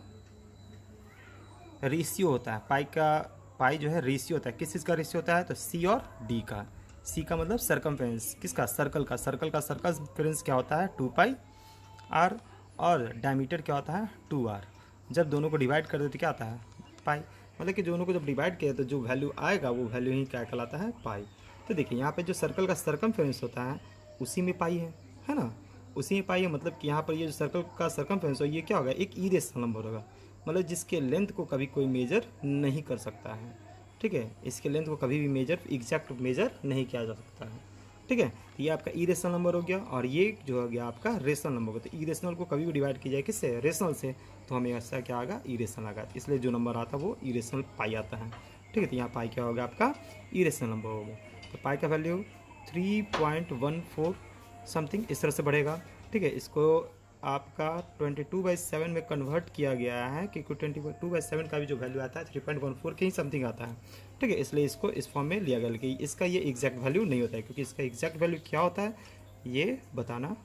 रेशियो होता है। पाई जो है रेशियो होता है। किस चीज़ का रेशियो होता है? तो सी और डी का। सी का मतलब सरकमफ्रेंस, किसका? सर्कल का। सर्कल का सरकमफ्रेंस क्या होता है? 2πr। और डायमीटर क्या होता है? 2r। जब दोनों को डिवाइड कर दो तो क्या आता है? पाई। मतलब कि दोनों को जब डिवाइड किया तो जो वैल्यू आएगा वो वैल्यू ही क्या कहलाता है? पाई। तो देखिए यहाँ पे जो सर्कल का सरकमफ्रेंस होता है उसी में पाई है ना? उसी में पाई है। मतलब कि यहाँ पर ये जो सर्कल का सरकमफ्रेंस हो, ये क्या होगा? एक इरेशनल नंबर होगा। मतलब जिसके लेंथ को कभी कोई मेजर नहीं कर सकता है। ठीक है, इसके लेंथ को कभी भी एग्जैक्ट मेजर नहीं किया जा सकता है। ठीक है, तो ये आपका इरेशनल नंबर हो गया। और ये जो हो गया आपका रेशनल नंबर हो गया। तो इरेशनल को कभी भी डिवाइड की जाए किससे? रेशनल से, तो हमें ऐसा क्या आएगा? इरेशनल आएगा। इसलिए जो नंबर आता है वो इरेशनल पाई आता है। ठीक है, तो यहाँ पाई क्या होगा? आपका इरेशनल नंबर हो गया। तो पाई का वैल्यू 3.14 समथिंग इस तरह से बढ़ेगा। ठीक है, इसको आपका 22/7 में कन्वर्ट किया गया है, क्योंकि 22/7 का भी जो वैल्यू आता है 3.14 के ही समथिंग आता है। ठीक है, इसलिए इसको इस फॉर्म में लिया गया। लेकिन इसका ये एग्जैक्ट वैल्यू नहीं होता है, क्योंकि इसका एग्जैक्ट वैल्यू क्या होता है ये बताना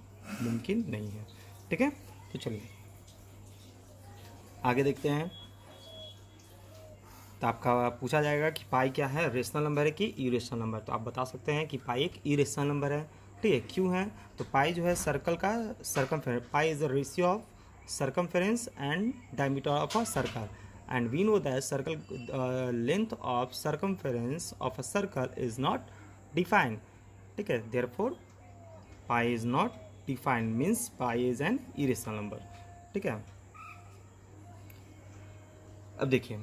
मुमकिन नहीं है। ठीक है, तो चलिए आगे देखते हैं। तो आपका पूछा जाएगा कि पाई क्या है? रेशनल नंबर है कि इरेशनल नंबर? तो आप बता सकते हैं कि पाई एक इरेशनल नंबर है। ठीक है, क्यों है? तो पाई जो है सर्कल का circumference, pi is the ratio of circumference and diameter of a circle, and we know that circle length of circumference of a circle is not defined. ठीक है, therefore pi is not defined, means pi is an irrational number. ठीक है, अब देखिए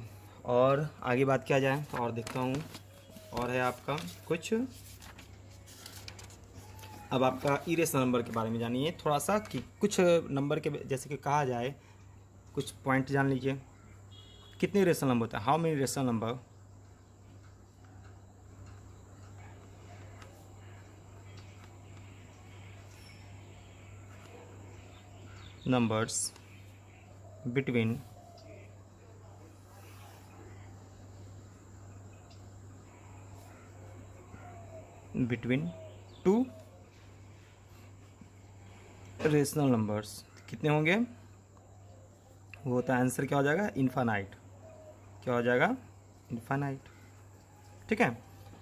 और आगे बात किया जाए तो और देखता हूँ और है आपका कुछ। अब आपका इरेशनल नंबर के बारे में जानिए थोड़ा सा, कि कुछ नंबर के जैसे कि कहा जाए, कुछ पॉइंट जान लीजिए। कितने रेशनल नंबर होता है? How many rational number? Numbers between two rational numbers कितने होंगे? वो होता है, आंसर क्या हो जाएगा? इनफाइनाइट। क्या हो जाएगा? इनफाइनाइट। ठीक है,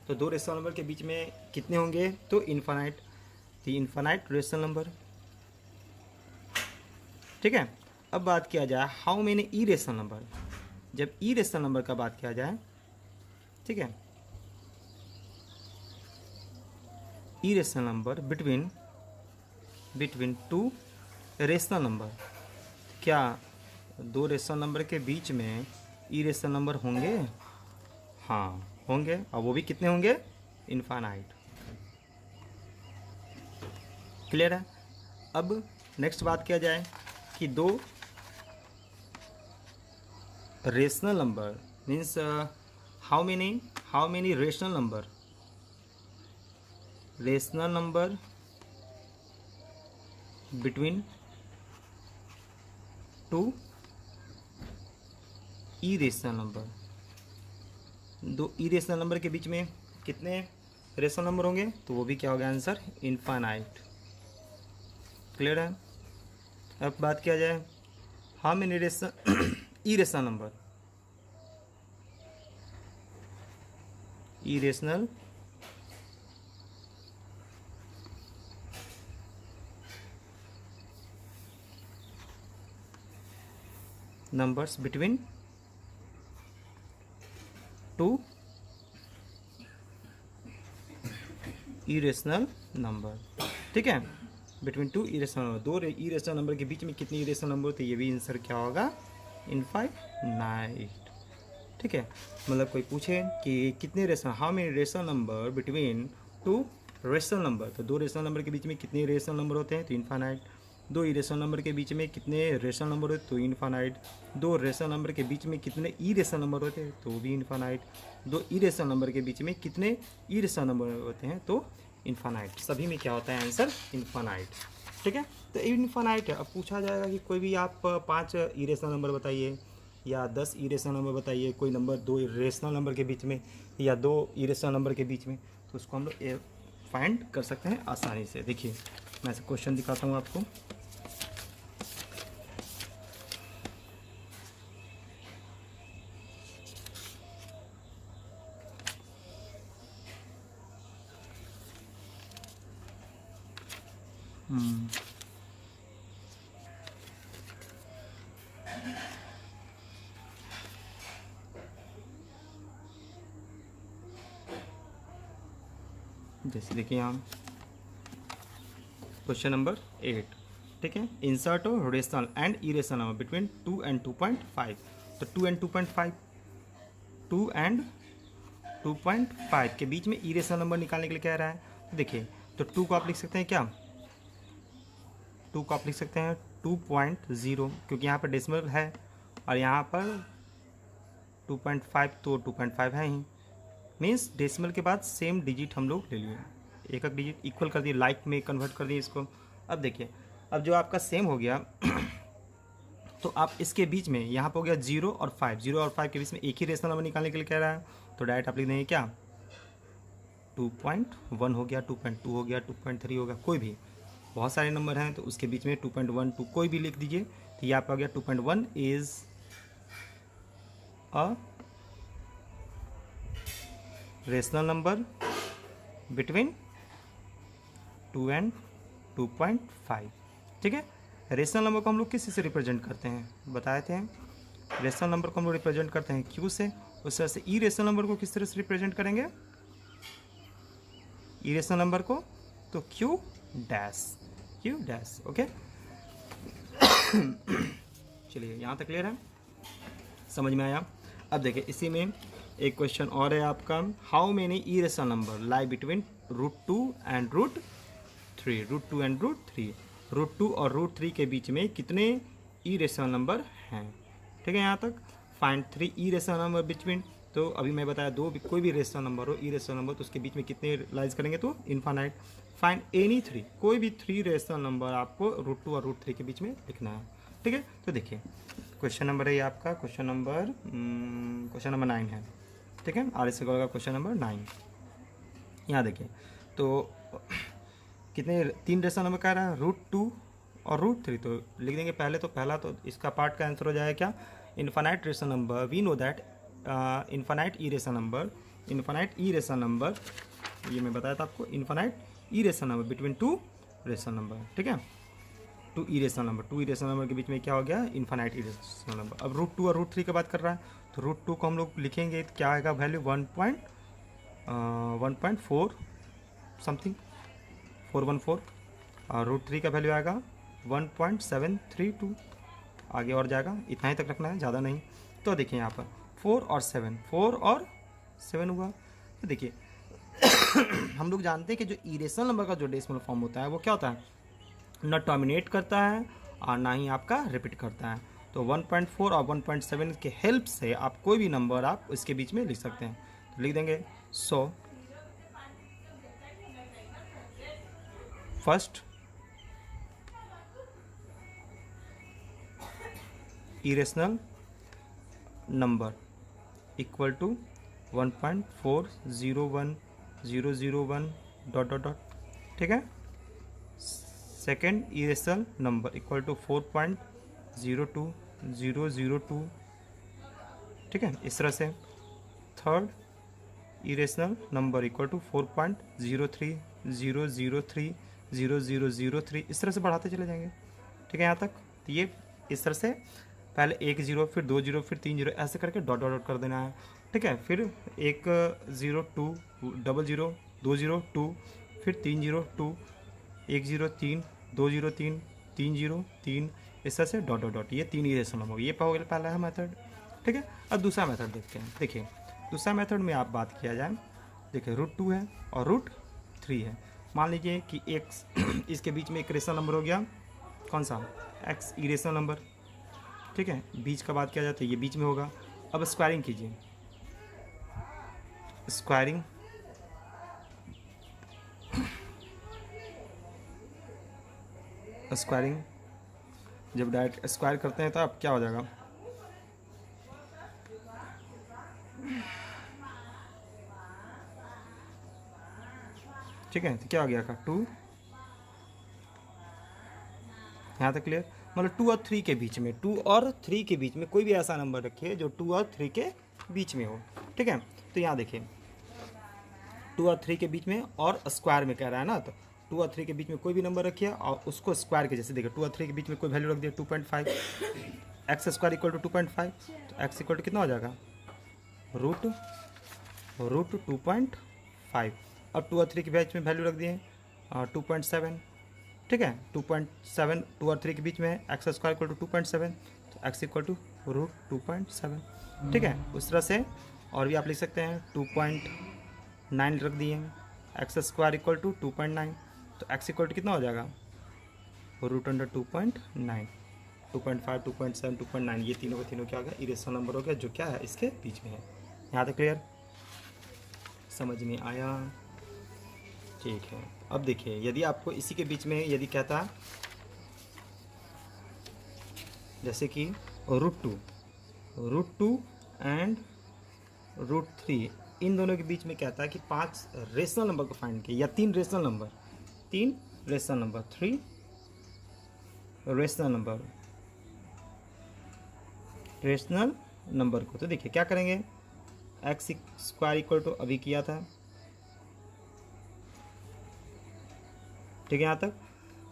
तो दो रेशनल नंबर के बीच में कितने होंगे? तो इनफाइनाइट, तो इनफाइनाइट रेशनल नंबर। ठीक है, अब बात किया जाए how many E rational number. जब ई रेशनल नंबर का बात किया जाए, ठीक है, irrational number between two rational number, क्या दो रेशनल नंबर के बीच में ई रेशनल नंबर होंगे? हाँ होंगे, और वो भी कितने होंगे? इनफाइनाइट। क्लियर है? अब नेक्स्ट बात किया जाए कि दो rational number means how many rational number between to E rational number. दो ई रेशनल नंबर के बीच में कितने रेशनल नंबर होंगे? तो वो भी क्या होगा? Answer infinite. क्लियर है? अब बात किया जाए how many rational E rational numbers between two irrational number. ठीक है, बिटवीन टू इरेशनल नंबर, दो इरेशनल नंबर के बीच में कितने इरेशनल नंबर होते हैं, ये भी आंसर क्या होगा, इनफाइनाइट। ठीक है, मतलब कोई पूछे कि कितने rational, how many rational number between two rational number, तो दो रेशनल नंबर के बीच में कितने रेशनल नंबर होते हैं, तो इनफाइनाइट। दो इरेशनल नंबर के बीच में कितने रेशनल नंबर होते हैं, तो इनफाइनाइट। दो रेशनल नंबर के बीच में कितने इरेशनल नंबर होते हैं, तो भी इनफाइनाइट। दो इरेशनल नंबर के बीच में कितने इरेशनल नंबर होते हैं, तो इनफाइनाइट। सभी में क्या होता है आंसर, इनफाइनाइट। ठीक है, तो इनफाइनाइट है। अब पूछा जाएगा कि कोई भी आप 5 इरेशनल नंबर बताइए या 10 इरेशनल नंबर बताइए, कोई नंबर दो इरेशनल नंबर के बीच में या दो इरेशनल नंबर के बीच में, तो उसको हम लोग फाइंड कर सकते हैं आसानी से। देखिए मैं ऐसे क्वेश्चन दिखाता हूँ आपको। जैसे देखिए यहाँ क्वेश्चन नंबर 8। ठीक है, insert rational and irrational number between 2 and 2.5। तो 2 and 2.5, 2 and 2.5 के बीच में इरेशनल नंबर निकालने के लिए कह रहा है। तो देखिए, तो 2 को आप लिख सकते हैं क्या, 2 को आप लिख सकते हैं 2.0, क्योंकि यहाँ पर डेसिमल है और यहाँ पर 2.5, तो 2.5 है ही, मीन्स डेसिमल के बाद सेम डिजिट हम लोग ले लिए, एक एक डिजिट इक्वल कर दिए, लाइक में कन्वर्ट कर दिए इसको। अब देखिए, अब जो आपका सेम हो गया तो आप इसके बीच में यहाँ पर हो गया 0 और 5, 0 और 5 के बीच में एक ही रेशनल नंबर निकालने के लिए कह रहा है, तो डायरेक्ट आप लिख देंगे क्या, 2.1 हो गया, 2.2 हो गया, 2.3 हो गया, कोई भी, बहुत सारे नंबर हैं तो उसके बीच में 2.1, 2 कोई भी लिख दीजिए। तो ये आपका हो गया 2.1 is a rational number between 2 and 2.5। ठीक है, रेशनल नंबर को हम लोग किस से रिप्रेजेंट करते हैं, बताए थे, रेशनल नंबर को हम लोग रिप्रेजेंट करते हैं क्यू से। उस तरह से ई रेशनल नंबर को किस तरह से रिप्रेजेंट करेंगे, ई रेशनल नंबर को, तो Q dash, Q dash. Okay, चलिए यहाँ तक क्लियर है, समझ में आया। अब देखिए इसी में एक क्वेश्चन और है आपका, how many E rational number lie between √2 and √3, √2 and √3, √2 और √3 के बीच में कितने ई रेशनल नंबर हैं। ठीक है, यहाँ तक फाइंड 3 ई रेशनल नंबर बिटवीन, तो अभी मैं बताया दो कोई भी रेशनल नंबर हो, ई रेशनल नंबर, तो उसके बीच में कितने लाइज करेंगे, तो इनफाइनाइट। फाइंड एनी 3, कोई भी 3 रेशनल नंबर आपको √2 और √3 के बीच में लिखना है। ठीक है, तो देखिए क्वेश्चन नंबर है ये आपका, क्वेश्चन नंबर 9 है। ठीक है, आर एस का क्वेश्चन नंबर 9। यहाँ देखिए, तो कितने 3 रेशनल नंबर कह रहा है, √2 और √3, तो लिख देंगे पहले, तो पहला तो इसका पार्ट का आंसर हो जाएगा क्या, infinite rational number. We know that infinite irrational number, infinite irrational number, ये मैं बताया था आपको, infinite irrational number between 2 rational number. ठीक है, 2 irrational number, 2 irrational number के बीच में क्या हो गया, इनफाइनाइट ई रेशनल नंबर। अब √2 और √3 की बात कर रहा है, तो √2 को हम लोग लिखेंगे तो क्या आएगा वैल्यू, 1.4 समथिंग, 414, और √3 का वैल्यू आएगा 1.732, आगे और जाएगा, इतना ही तक रखना है, ज़्यादा नहीं। तो देखिए यहाँ पर 4 और 7 हुआ। तो देखिए हम लोग जानते हैं कि जो इरेशनल नंबर का जो डेसिमल फॉर्म होता है वो क्या होता है, ना टर्मिनेट करता है और ना ही आपका रिपीट करता है। तो 1.4 और 1.7 के हेल्प से आप कोई भी नंबर आप इसके बीच में लिख सकते हैं। तो लिख देंगे, so first irrational number equal to 1.401001 ... ठीक है, second irrational number equal to 4.02002। ठीक है, इस तरह से third irrational number equal to 4.030030003, इस तरह से बढ़ाते चले जाएंगे। ठीक है, यहाँ तक। तो ये इस तरह से पहले 1 0, फिर 2 0, फिर 3 0, ऐसे करके डॉट डॉट कर देना है। ठीक है, फिर 1 0 2 0 0 2 0 2, फिर 3 0 2 1 0 3 2 0 3 3 0 3 इस तरह से डॉट डॉट डॉट, ये 3 इरेशनल नंबर, ये हो गया पहला है मेथड। ठीक है, अब दूसरा मेथड देखते हैं। देखिए दूसरा मेथड में आप बात किया जाए, देखिए √2 है और √3 है। मान लीजिए कि एक इसके बीच में एक रेशनल नंबर हो गया, कौन सा, x इरेशनल नंबर। ठीक है, बीच का बात किया जाए तो ये बीच में होगा। अब स्क्वायरिंग कीजिए, स्क्वायरिंग स्क्वायरिंग जब डायरेक्ट स्क्वायर करते हैं तो अब क्या हो जाएगा, ठीक है, तो क्या हो गया का 2, यहाँ तक क्लियर। मतलब 2 और 3 के बीच में, 2 और 3 के बीच में कोई भी ऐसा नंबर रखिए जो 2 और 3 के बीच में हो। ठीक है, तो यहाँ देखिए 2 और 3 के बीच में और स्क्वायर में कह रहा है ना, तो 2 और 3 के बीच में कोई भी नंबर रखिए और उसको स्क्वायर के जैसे देखिए 2 और 3 के बीच में कोई वैल्यू रख दिया 2.5, एक्स स्क्वायर इक्वल टू 2.5, तो एक्स इक्वल टू कितना हो जाएगा, रूट 2.5। अब 2 और 3 के बीच में वैल्यू रख दिए 2.7। ठीक है, 2.7 2 और 3 के बीच में एक्स स्क्वायर इक्वल टू 2.7, तो एक्स इक्वल टू √2.7। ठीक है, उस तरह से और भी आप लिख सकते हैं 2.9 रख दिए, एक्स स्क्वायर इक्वल टू 2.9, तो एक्स इक्वल टू कितना हो जाएगा, √2.9। 2.5 2.7 2.9 ये तीनों के तीनों क्या हो गया, इरेशनल नंबर हो गया जो क्या है इसके बीच में है। यहाँ तक क्लियर, समझ में आया। ठीक है, अब देखिए यदि आपको इसी के बीच में यदि कहता जैसे कि √2 एंड √3, इन दोनों के बीच में कहता है कि 5 रेशनल नंबर को फाइंड किया, या 3 rational number, 3 rational number, 3 rational number को। तो देखिए क्या करेंगे, एक्स स्क्वायर इक्वल टू अभी किया था, ठीक है यहाँ तक।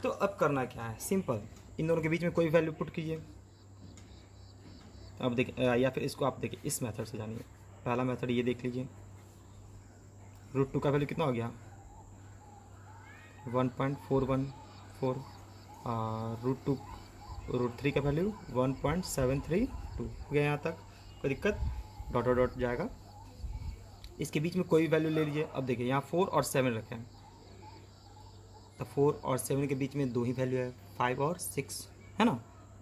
तो अब करना क्या है, सिंपल, इन दोनों के बीच में कोई वैल्यू पुट कीजिए। अब देखिए या फिर इसको आप देखिए इस मेथड से जानिए। पहला मेथड ये देख लीजिए, √2 का वैल्यू कितना हो गया 1.414, √3 का वैल्यू 1.732 हो गया यहाँ तक, कोई दिक्कत, डॉट डॉट डॉट जाएगा। इसके बीच में कोई भी वैल्यू ले लीजिए। अब देखिए यहाँ 4 और 7 रखे हैं, तो 4 और 7 के बीच में 2 ही वैल्यू है, 5 और 6 है ना,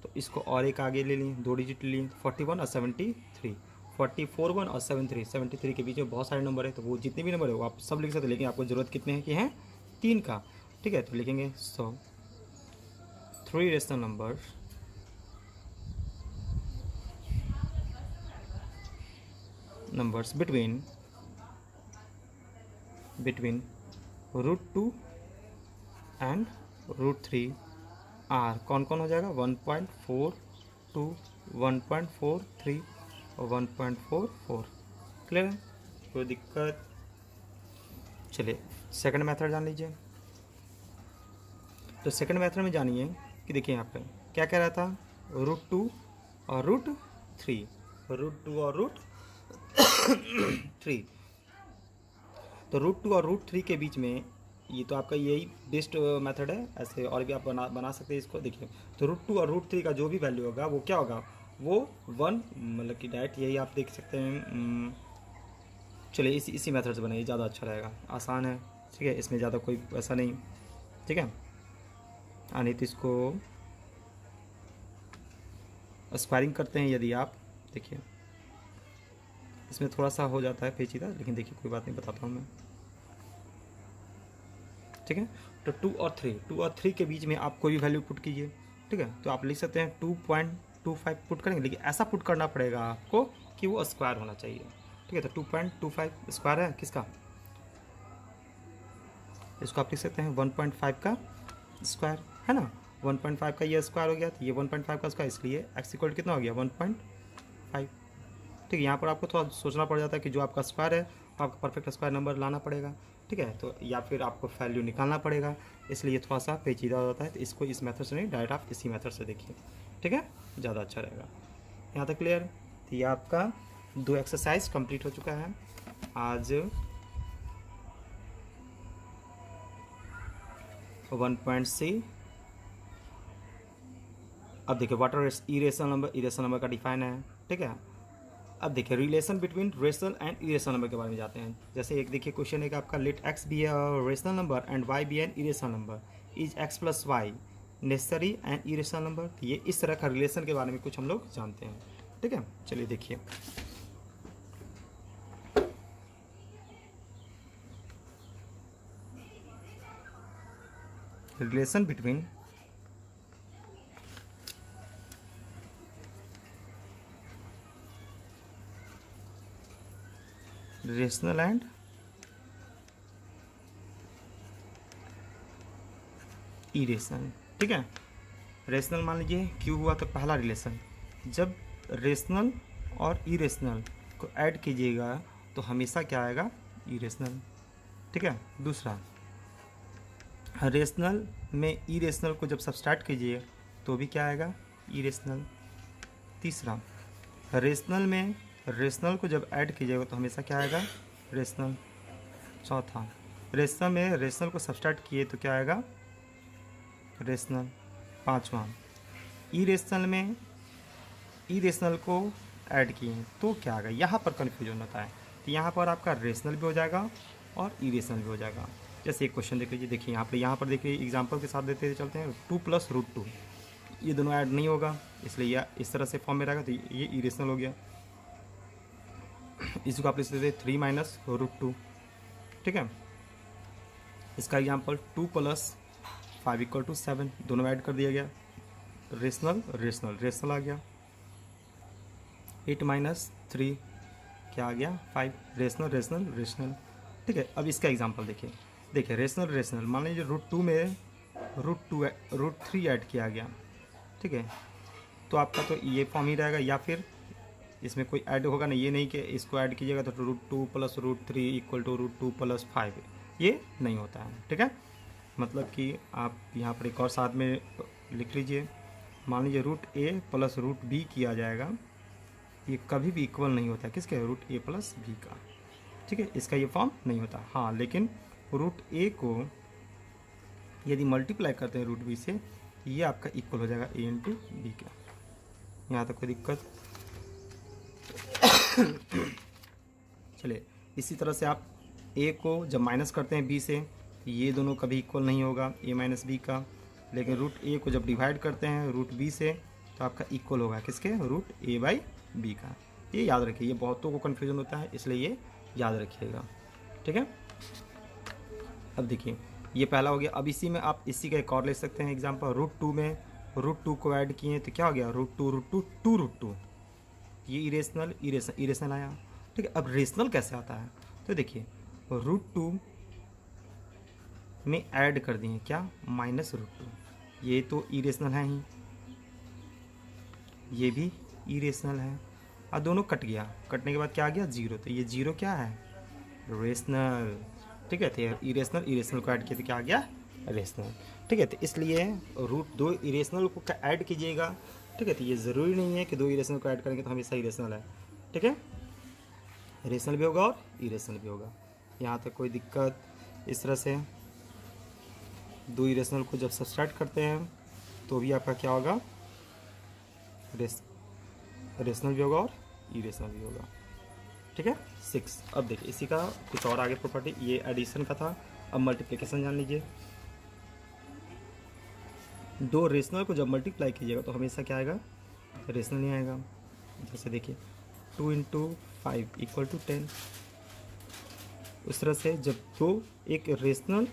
तो इसको और एक आगे ले लिए, 2 डिजिट लिए, 41 और 73, 41 और 73 के बीच में बहुत सारे नंबर है, तो वो जितने भी नंबर है वो आप सब लिख सकते हैं, लेकिन आपको ज़रूरत कितने हैं कि हैं 3 का। ठीक है, तो लिखेंगे 3 rational numbers between √2 and √3 are, कौन कौन हो जाएगा, 1.42 1.43 और 1.44। क्लियर है, कोई दिक्कत। चलिए सेकंड मेथड जान लीजिए। तो सेकंड मेथड में जानिए कि देखिए यहाँ पे क्या कह रहा था, √2 और √3, √2 और √3, तो √2 और √3 के बीच में ये तो आपका यही बेस्ट मेथड है, ऐसे और भी आप बना सकते हैं इसको। देखिए तो √2 और √3 का जो भी वैल्यू होगा वो क्या होगा, वो 1, मतलब कि डायरेक्ट यही आप देख सकते हैं। चलिए इसी मेथड से बनाइए, ज़्यादा अच्छा रहेगा, आसान है। ठीक है, इसमें ज़्यादा कोई ऐसा नहीं, ठीक है। नहीं तो इसको स्क्वायरिंग करते हैं यदि आप, देखिए इसमें थोड़ा सा हो जाता है पेचीदा, लेकिन देखिए कोई बात नहीं, बताता हूँ मैं। ठीक है, तो 2 और 3 के बीच में आप कोई भी वैल्यू पुट कीजिए। ठीक है, तो आप लिख सकते हैं 2.25 पुट करेंगे, लेकिन ऐसा पुट करना पड़ेगा आपको कि वो स्क्वायर होना चाहिए। ठीक है, तो 2.25 स्क्वायर है किसका, इसको आप लिख सकते हैं 1.5 का स्क्वायर है ना, 1.5 का ये स्क्वायर हो गया, तो ये 1.5 का स्क्वायर, इसलिए एक्स इक्वल कितना हो गया 1.5। ठीक है, यहाँ पर आपको थोड़ा सोचना पड़ जाता है कि जो आपका स्क्वायर है आपका परफेक्ट स्क्वायर नंबर लाना पड़ेगा। ठीक है, तो या फिर आपको वैल्यू निकालना पड़ेगा, इसलिए थोड़ा सा पेचीदा हो जाता है। तो इसको इस मेथड से नहीं, डायरेक्ट आप इसी मेथड से देखिए। ठीक है, ज़्यादा अच्छा रहेगा। यहाँ तक क्लियर। तो ये आपका 2 एक्सरसाइज कंप्लीट हो चुका है आज। 1.C अब देखिए what are irrational number, irrational number का डिफाइन है, ठीक है। अब देखिए relation between rational and irrational number के बारे में जाते हैं। जैसे एक देखिए क्वेश्चन है कि आपका let x be a rational number and y be an irrational number, is x plus y necessary and irrational number. तो ये इस तरह का रिलेशन के बारे में कुछ हम लोग जानते हैं, ठीक है। चलिए देखिए, relation between rational and irrational, ठीक है। रेशनल मान लीजिए क्यों हुआ, तो पहला रिलेशन, जब रेशनल और इरेशनल को ऐड कीजिएगा तो हमेशा क्या आएगा, इरेशनल, ठीक है। दूसरा, रेशनल में इरेशनल को जब सब्सट्रैक्ट कीजिए तो भी क्या आएगा, इरेशनल। तीसरा, रेशनल में रेशनल को जब ऐड कीजिएगा तो हमेशा क्या आएगा, रेशनल। चौथा, रेशनल में रेशनल को सब्सट्रैक्ट किए तो क्या आएगा, रेशनल। पांचवा, इरेशनल में इरेशनल को ऐड किए तो क्या आएगा, यहाँ पर कन्फ्यूजन होता है। तो यहाँ पर आपका रेशनल भी हो जाएगा और इरेशनल भी हो जाएगा। जैसे एक क्वेश्चन देख लीजिए, देखिए यहाँ पर देखिए एग्जांपल के साथ देते चलते हैं, 2 + √2, ये दोनों ऐड नहीं होगा, इसलिए यह इस तरह से फॉर्म में रहेगा, तो ये इरेशनल हो गया। इसको आप लिख सकते 3 - √2, ठीक है। इसका एग्जाम्पल 2 + 5 = 7, दोनों ऐड कर दिया गया, रेशनल रेशनल रेशनल आ गया। 8 - 3 क्या आ गया, 5, रेशनल रेशनल रेशनल, ठीक है। अब इसका एग्जांपल देखिए, रेशनल रेशनल मान लीजिए √2 में √3 ऐड किया गया, ठीक है। तो आपका तो ये फॉर्म ही रहेगा, या फिर इसमें कोई ऐड होगा नहीं, ये नहीं कि इसको ऐड कीजिएगा तो √2 + √3 = √2 + 5, ये नहीं होता है, ठीक है। मतलब कि आप यहाँ पर एक और साथ में लिख लीजिए, मान लीजिए √a + √b किया जाएगा, ये कभी भी इक्वल नहीं होता है किसके, √a + b का, ठीक है। इसका ये फॉर्म नहीं होता। हाँ, लेकिन √a को यदि मल्टीप्लाई करते हैं √b से, ये आपका इक्वल हो जाएगा a × b का। यहाँ तक कोई दिक्कत। चलिए, इसी तरह से आप a को जब माइनस करते हैं b से, ये दोनों कभी इक्वल नहीं होगा a - b का, लेकिन √a को जब डिवाइड करते हैं √b से तो आपका इक्वल होगा किसके, √a/b का। ये याद रखिए, ये बहुतों को कन्फ्यूजन होता है, इसलिए ये याद रखिएगा, ठीक है। अब देखिए, ये पहला हो गया। अब इसी में आप इसी का एक और ले सकते हैं एग्जाम्पल, √2 में √2 को ऐड किए तो क्या हो गया, √2 √2, ये इरेशनल आया, ठीक है। अब रेशनल कैसे आता है, तो देखिए √2 में ऐड कर दिए क्या, -√2, ये तो इरेशनल है ही, ये भी इरेशनल है, और दोनों कट गया, कटने के बाद क्या आ गया, 0, तो ये 0 क्या है, रेशनल, ठीक है। तो इरेशनल को ऐड किया तो क्या आ गया, रेशनल, ठीक है। तो इसलिए √2 इरेशनल को ऐड कीजिएगा, ठीक है। तो ये ज़रूरी नहीं है कि 2 इरेशनल को ऐड करेंगे तो हमेशा इरेशनल है, ठीक है। रेशनल भी होगा और इरेशनल भी होगा, यहाँ तक कोई दिक्कत। इस तरह से 2 इरेशनल को जब सब्सट्रैक्ट करते हैं तो भी आपका क्या होगा, रेशनल भी होगा और इरेशनल भी होगा, ठीक है। 6। अब देखिए इसी का कुछ और आगे प्रॉपर्टी, ये एडिशन का था। अब मल्टीप्लिकेशन जान लीजिए, 2 रेशनल को जब मल्टीप्लाई कीजिएगा तो हमेशा क्या आएगा, रेशनल नहीं आएगा। जैसे देखिए 2 × 5 = 10। उस तरह से जब एक रेशनल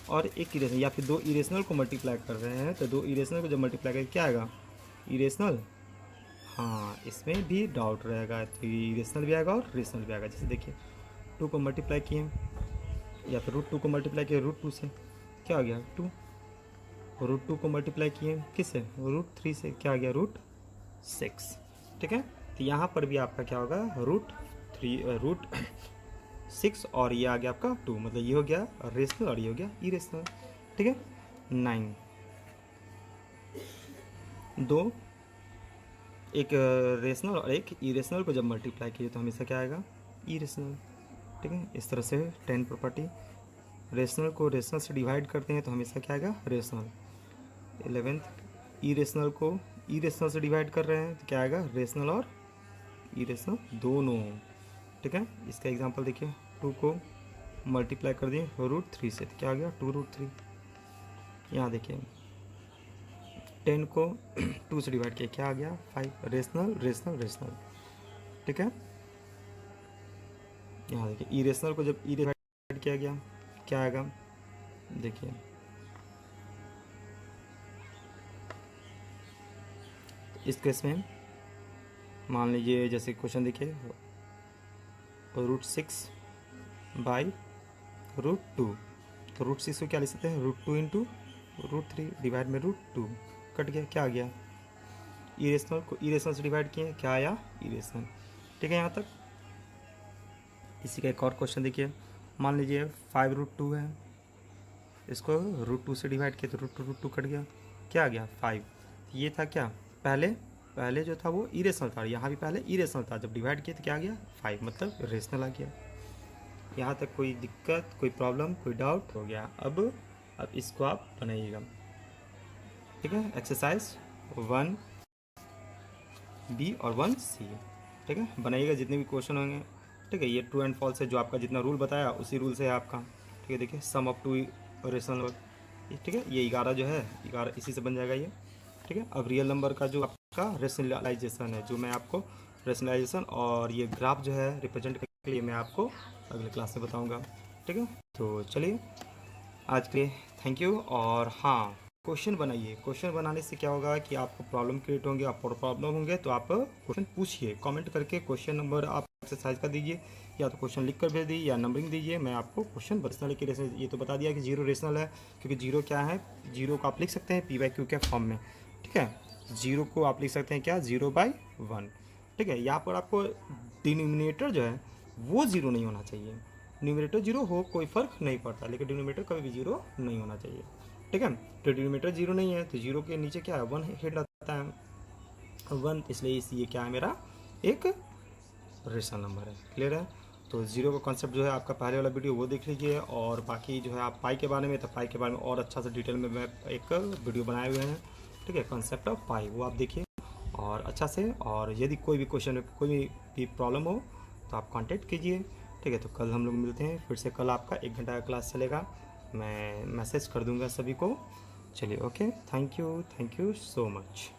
और एक इरेशनल, या फिर 2 इरेशनल को मल्टीप्लाई कर रहे हैं तो 2 इरेशनल को जब मल्टीप्लाई करें क्या आएगा, इरेशनल। हाँ, इसमें भी डाउट रहेगा, तो इरेशनल भी आएगा और रेशनल भी आएगा। जैसे देखिए 2 को मल्टीप्लाई किए, या फिर √2 को मल्टीप्लाई किए √2 से, क्या आ गया 2, √2 को मल्टीप्लाई किए किससे, √3 से, क्या आ गया √6, ठीक है। तो यहाँ पर भी आपका क्या होगा, √6 और ये आ गया आपका 2, मतलब ये हो गया रेशनल और ये हो गया इरेशनल, ठीक है। 9, 2 एक रेशनल और एक इरेशनल को जब मल्टीप्लाई किए तो हमेशा क्या आएगा, इरेशनल, ठीक है। इस तरह से 10 प्रॉपर्टी, रेशनल को रेशनल से डिवाइड करते हैं तो हमेशा क्या आएगा, रेशनल। 11th, इरेशनल को इरेशनल से डिवाइड कर रहे हैं तो क्या आएगा, रेशनल और इरेशनल दोनों। ठीक है, इसका एग्जांपल देखिए, 2 को मल्टीप्लाई कर दिए √3 से तो क्या आ गया 2√3। यहाँ देखिए 10 को 2 से डिवाइड किया, क्या आ गया 5, रेशनल रेशनल रेशनल। ठीक है, यहाँ देखिए इरेशनल को जब डिवाइड किया गया क्या आएगा, देखिए इस केस में मान लीजिए जैसे क्वेश्चन देखिए √6 बाई √2, तो √6 को क्या लिख सकते हैं, √2 इंटू √3 डिवाइड में √2, कट गया, क्या आ गया, इरेशनल को इरेशनल से डिवाइड किए, क्या आया इरेशनल। ठीक है, यहाँ तक। इसी का एक और क्वेश्चन देखिए, मान लीजिए 5√2 है, इसको √2 से डिवाइड किया तो √2 कट गया, क्या आ गया 5। ये था क्या, पहले जो था वो इरेशनल था, यहाँ भी पहले इरेशनल था, जब डिवाइड किया तो क्या आ गया 5, मतलब रेशनल आ गया। यहाँ तक कोई दिक्कत, कोई प्रॉब्लम, कोई डाउट हो गया। अब इसको आप बनाइएगा। ठीक है, एक्सरसाइज 1B और 1C। ठीक है, बनाइएगा जितने भी क्वेश्चन होंगे। ठीक है, ये ट्रू एंड फॉल्स है, जो आपका जितना रूल बताया उसी रूल से है आपका। ठीक है, देखिए सम ऑफ 2 रेशनल। ठीक है, ये 11 जो है 11 इसी से बन जाएगा ये। ठीक है, अब रियल नंबर का जो आपका रेशनलाइजेशन है, जो मैं आपको रेशनलाइजेशन और ये ग्राफ जो है रिप्रेजेंट करने के लिए मैं आपको अगले क्लास में बताऊंगा। ठीक है, तो चलिए आज के लिए थैंक यू। और हाँ, क्वेश्चन बनाइए। क्वेश्चन बनाने से क्या होगा कि आपको प्रॉब्लम क्रिएट होंगे, आपको प्रॉब्लम होंगे तो आप क्वेश्चन पूछिए, कमेंट करके क्वेश्चन नंबर आप एक्सरसाइज का दीजिए, या तो क्वेश्चन लिख कर भेज दीजिए या नंबरिंग दीजिए। मैं आपको क्वेश्चन रेशनल के रेशनल, ये तो बता दिया कि 0 रेशनल है, क्योंकि 0 क्या है, 0 को आप लिख सकते हैं PQ के फॉर्म में। ठीक है, 0 को आप लिख सकते हैं क्या, 0/1। ठीक है, यहाँ पर आपको डिनोमिनेटर जो है वो 0 नहीं होना चाहिए। न्यूमरेटर 0 हो कोई फ़र्क नहीं पड़ता, लेकिन डिनोमिनेटर कभी भी 0 नहीं होना चाहिए। ठीक है, तो डिनोमिनेटर 0 नहीं है तो 0 के नीचे क्या है 1 हेड रहता है 1, इसलिए ये क्या है मेरा एक रेशनल नंबर है। क्लियर है, तो 0 का कॉन्सेप्ट जो है आपका पहले वाला वीडियो वो देख लीजिए, और बाकी जो है आप पाई के बारे में, तो पाई के बारे में और अच्छा से डिटेल में मैं एक वीडियो बनाए हुए हैं। ठीक है, कॉन्सेप्ट ऑफ पाई, वो आप देखिए और अच्छा से। और यदि कोई भी क्वेश्चन, कोई भी प्रॉब्लम हो तो आप कांटेक्ट कीजिए। ठीक है, तो कल हम लोग मिलते हैं फिर से। कल आपका 1 घंटा का क्लास चलेगा, मैं मैसेज कर दूंगा सभी को। चलिए, okay, thank you so much.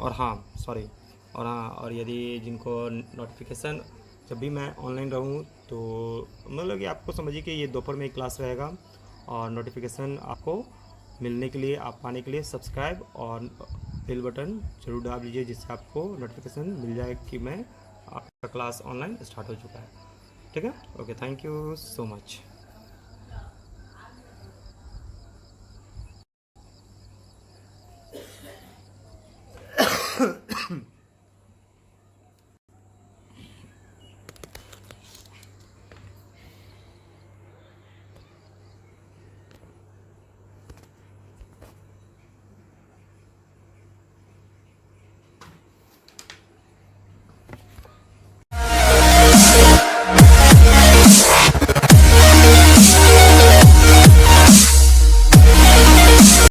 और हाँ, सॉरी, और यदि जिनको नोटिफिकेशन, जब भी मैं ऑनलाइन रहूँ तो मतलब कि आपको समझिए कि ये दोपहर में एक क्लास रहेगा, और नोटिफिकेशन आपको मिलने के लिए, आप पाने के लिए सब्सक्राइब और बेल बटन जरूर दबा लीजिए, जिससे आपको नोटिफिकेशन मिल जाए कि मैं आपका क्लास ऑनलाइन स्टार्ट हो चुका है। ठीक है, okay, thank you so much.